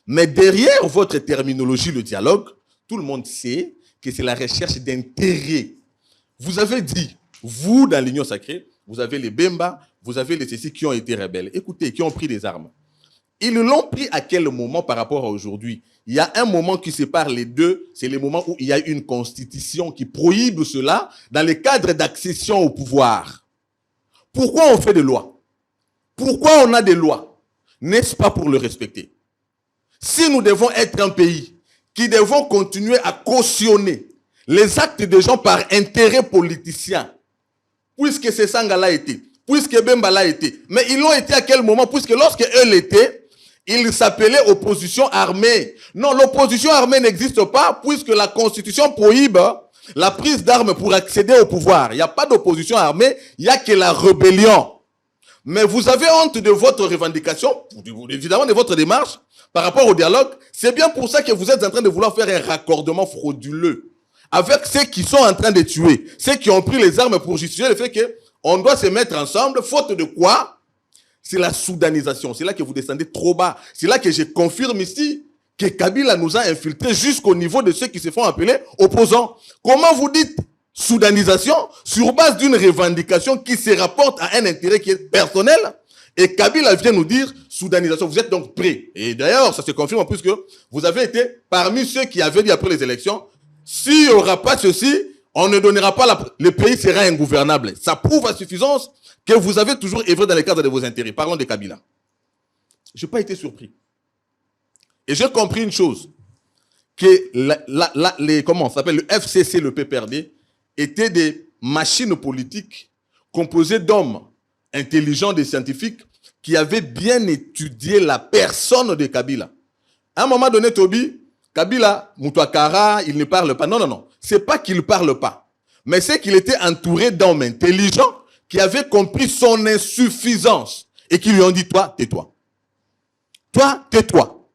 Mais derrière votre terminologie, le dialogue, tout le monde sait que c'est la recherche d'intérêt. Vous avez dit, vous, dans l'Union sacrée, vous avez les Bemba, vous avez les Cécis qui ont été rebelles. Écoutez, qui ont pris des armes. Ils l'ont pris à quel moment par rapport à aujourd'hui? Il y a un moment qui sépare les deux, c'est le moment où il y a une constitution qui prohibe cela dans le cadre d'accession au pouvoir. Pourquoi on fait des lois? Pourquoi on a des lois? N'est-ce pas pour le respecter? Si nous devons être un pays qui devons continuer à cautionner les actes des gens par intérêt politicien, puisque c'est Sanga l'a été, puisque Bemba l'a été, mais ils l'ont été à quel moment? Puisque lorsque eux l'étaient, ils s'appelaient opposition armée. Non, l'opposition armée n'existe pas puisque la Constitution prohibe la prise d'armes pour accéder au pouvoir. Il n'y a pas d'opposition armée, il n'y a que la rébellion. Mais vous avez honte de votre revendication, évidemment de votre démarche, par rapport au dialogue. C'est bien pour ça que vous êtes en train de vouloir faire un raccordement frauduleux avec ceux qui sont en train de tuer, ceux qui ont pris les armes pour justifier le fait qu'on doit se mettre ensemble, faute de quoi? C'est la soudanisation. C'est là que vous descendez trop bas. C'est là que je confirme ici que Kabila nous a infiltrés jusqu'au niveau de ceux qui se font appeler opposants. Comment vous dites soudanisation sur base d'une revendication qui se rapporte à un intérêt qui est personnel? Et Kabila vient nous dire soudanisation. Vous êtes donc prêts. Et d'ailleurs, ça se confirme puisque vous avez été parmi ceux qui avaient dit après les élections, S'il n'y aura pas ceci, on ne donnera pas le pays sera ingouvernable. Ça prouve à suffisance que vous avez toujours œuvré dans le cadre de vos intérêts. Parlons de Kabila. Je n'ai pas été surpris. Et j'ai compris une chose, que comment ça s'appelle, le FCC, le PPRD, étaient des machines politiques composées d'hommes intelligents, des scientifiques, qui avaient bien étudié la personne de Kabila. À un moment donné, Toby, Kabila, Moutouakara, il ne parle pas. Non, non, non. C'est pas qu'il ne parle pas. Mais c'est qu'il était entouré d'hommes intelligents qui avaient compris son insuffisance et qui lui ont dit, toi, tais-toi. Toi, tais-toi.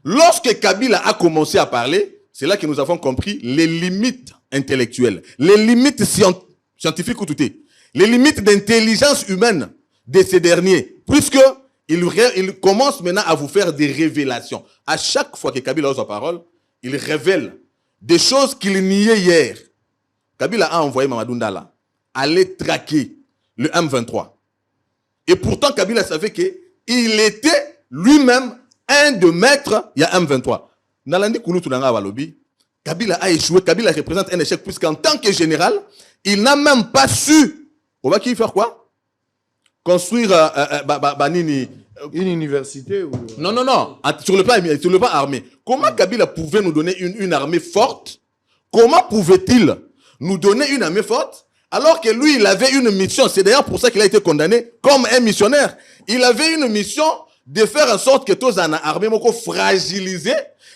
Lorsque Kabila a commencé à parler, c'est là que nous avons compris les limites intellectuelles, les limites scientifiques ou tout est, les limites d'intelligence humaine de ces derniers, puisque il commence maintenant à vous faire des révélations. À chaque fois que Kabila ose la parole, il révèle des choses qu'il niait hier. Kabila a envoyé Mamadou Ndala aller traquer le M23. Et pourtant, Kabila savait qu'il était lui-même un de maîtres, il y a M23. Nalandi Kouloutou Nanga Walobi, Kabila a échoué, Kabila représente un échec, puisqu'en tant que général, il n'a même pas su. On va qui faire quoi? Construire une université ou... Non, non, non. Sur le plan armé. Comment Kabila pouvait nous donner une armée forte? Comment pouvait-il nous donner une armée forte alors que lui, il avait une mission? C'est d'ailleurs pour ça qu'il a été condamné comme un missionnaire. Il avait une mission de faire en sorte que tous en armée fragilisé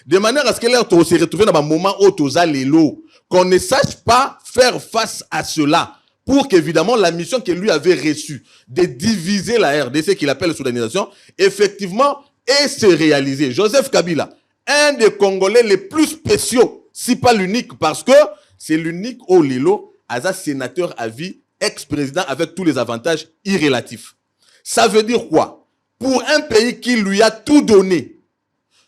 de manière à ce qu'elle se retrouve dans un moment où tous l'élo. Qu'on ne sache pas faire face à cela. Pour qu'évidemment la mission que lui avait reçue de diviser la RDC qu'il appelle la soudanisation, effectivement, ait se réaliser. Joseph Kabila, un des Congolais les plus spéciaux, si pas l'unique, parce que c'est l'unique au Lilo, Aza sénateur à vie, ex-président avec tous les avantages irrélatifs. Ça veut dire quoi? Pour un pays qui lui a tout donné,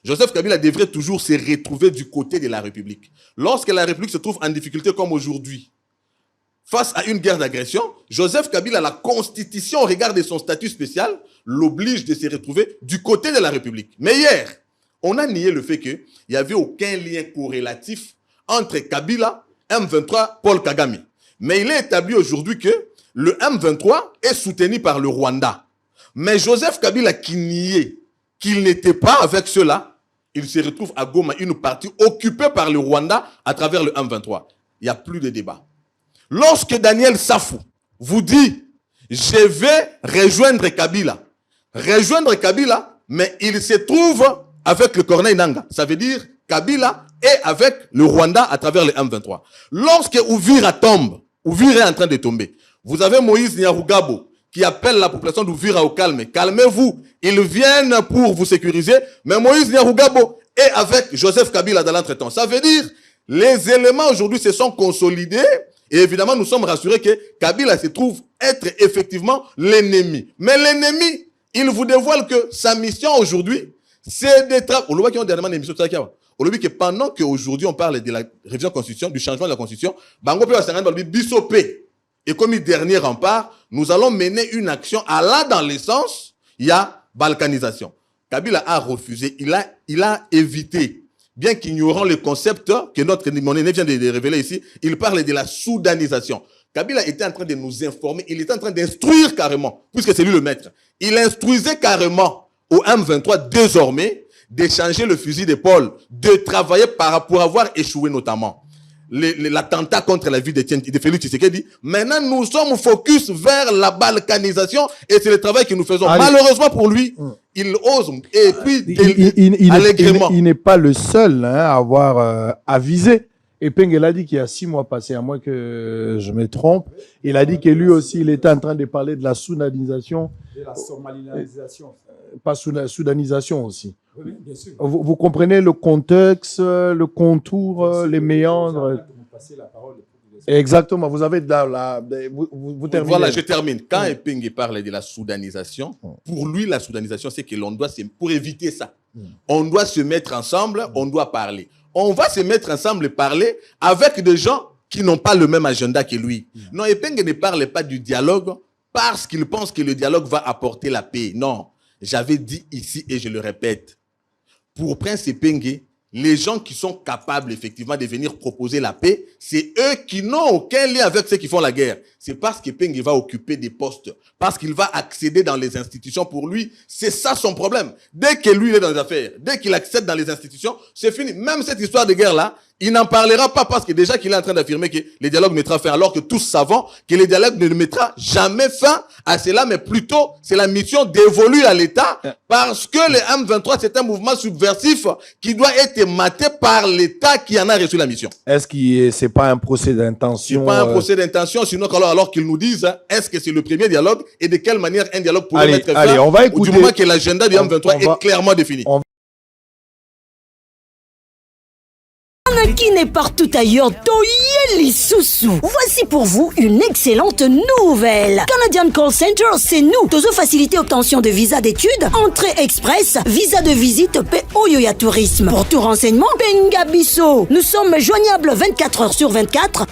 Joseph Kabila devrait toujours se retrouver du côté de la République. Lorsque la République se trouve en difficulté comme aujourd'hui, face à une guerre d'agression, Joseph Kabila, la Constitution, au regard de son statut spécial, l'oblige de se retrouver du côté de la République. Mais hier, on a nié le fait qu'il n'y avait aucun lien corrélatif entre Kabila, M23, Paul Kagame. Mais il est établi aujourd'hui que le M23 est soutenu par le Rwanda. Mais Joseph Kabila qui niait qu'il n'était pas avec cela, il se retrouve à Goma, une partie occupée par le Rwanda à travers le M23. Il n'y a plus de débat. Lorsque Daniel Safou vous dit « Je vais rejoindre Kabila », mais il se trouve avec le Corneille Nanga. Ça veut dire Kabila est avec le Rwanda à travers le M23. Lorsque Uvira tombe, Uvira est en train de tomber, vous avez Moïse Nyarugabo qui appelle la population d'Uvira au calme. Calmez-vous, ils viennent pour vous sécuriser, mais Moïse Nyarugabo est avec Joseph Kabila dans l'entretemps. Ça veut dire les éléments aujourd'hui se sont consolidés. Et évidemment, nous sommes rassurés que Kabila se trouve être effectivement l'ennemi. Mais l'ennemi, il vous dévoile que sa mission aujourd'hui, c'est d'être... On le voit qui ont dernièrement une émission de ça. On le voit que pendant qu'aujourd'hui on parle de la révision de la Constitution, du changement de la Constitution, Bango Pé va Bissopé. Et comme dernier rempart, nous allons mener une action allant dans le sens, il y a balkanisation. Kabila a refusé, il a évité. Bien qu'ignorant le concept que notre monnaie vient de révéler ici, il parle de la soudanisation. Kabila était en train de nous informer, il était en train d'instruire carrément, puisque c'est lui le maître. Il instruisait carrément au M23 désormais d'échanger le fusil d'épaule, de travailler pour avoir échoué notamment l'attentat contre la vie de Félix Tshisekedi. Maintenant, nous sommes focus vers la balkanisation et c'est le travail que nous faisons. Allez. Malheureusement pour lui, il ose et puis allègrement. Il n'est pas le seul à avoir avisé. Et Pengel a dit qu'il y a 6 mois passés, à moins que je me trompe, il a dit que lui aussi, il était en train de parler de la soudanisation. De la somalisation. Pas soudanisation aussi. Oui, bien sûr. Vous comprenez le contexte, le contour, les méandres. Exactement. Vous avez vous terminez. Voilà, je termine. Quand Epenge parle de la soudanisation, pour lui, la soudanisation, c'est que l'on doit, pour éviter ça, on doit se mettre ensemble, on doit parler. On va se mettre ensemble et parler avec des gens qui n'ont pas le même agenda que lui. Non, Epenge ne parle pas du dialogue parce qu'il pense que le dialogue va apporter la paix. Non. J'avais dit ici et je le répète. Pour Prince Epenge, les gens qui sont capables effectivement de venir proposer la paix, c'est eux qui n'ont aucun lien avec ceux qui font la guerre. C'est parce que Peng va occuper des postes, parce qu'il va accéder dans les institutions. Pour lui, c'est ça son problème. Dès que lui il est dans les affaires, dès qu'il accède dans les institutions, c'est fini. Même cette histoire de guerre-là, il n'en parlera pas parce que déjà qu'il est en train d'affirmer que les dialogues mettra fin, alors que tous savons que les dialogues ne mettra jamais fin à cela, mais plutôt c'est la mission dévolue à l'État parce que le M23 c'est un mouvement subversif qui doit être maté par l'État qui en a reçu la mission. Est-ce que c'est pas un procès d'intention? C'est pas un procès d'intention, sinon alors qu'ils nous disent est-ce que c'est le premier dialogue et de quelle manière un dialogue pourrait mettre fin on va écouter, du moment que l'agenda du M23 est clairement défini. Qui n'est partout ailleurs, Toyeli Soussou. Voici pour vous une excellente nouvelle. Canadian Call Center, c'est nous. Tozo facilité obtention de visa d'études, entrée express, visa de visite, Oyoya Tourisme. Pour tout renseignement, Bengabiso. Nous sommes joignables 24 heures sur 24.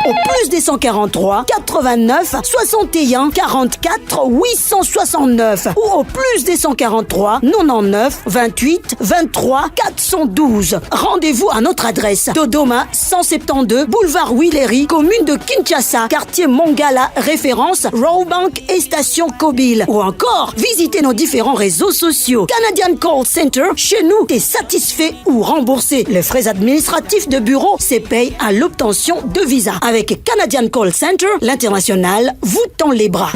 Au plus des 143 89 61 44 869 ou au plus des 143 99 28 23 412. Rendez-vous à notre adresse Dodoma 172 boulevard Willery, commune de Kinshasa, quartier Mongala, référence Rawbank et station Kobil. Ou encore, visitez nos différents réseaux sociaux. Canadian Call Center, chez nous, t'es satisfait ou remboursé. Les frais administratifs de bureau se payent à l'obtention de visa. Avec Canadian Call Center, l'international vous tend les bras.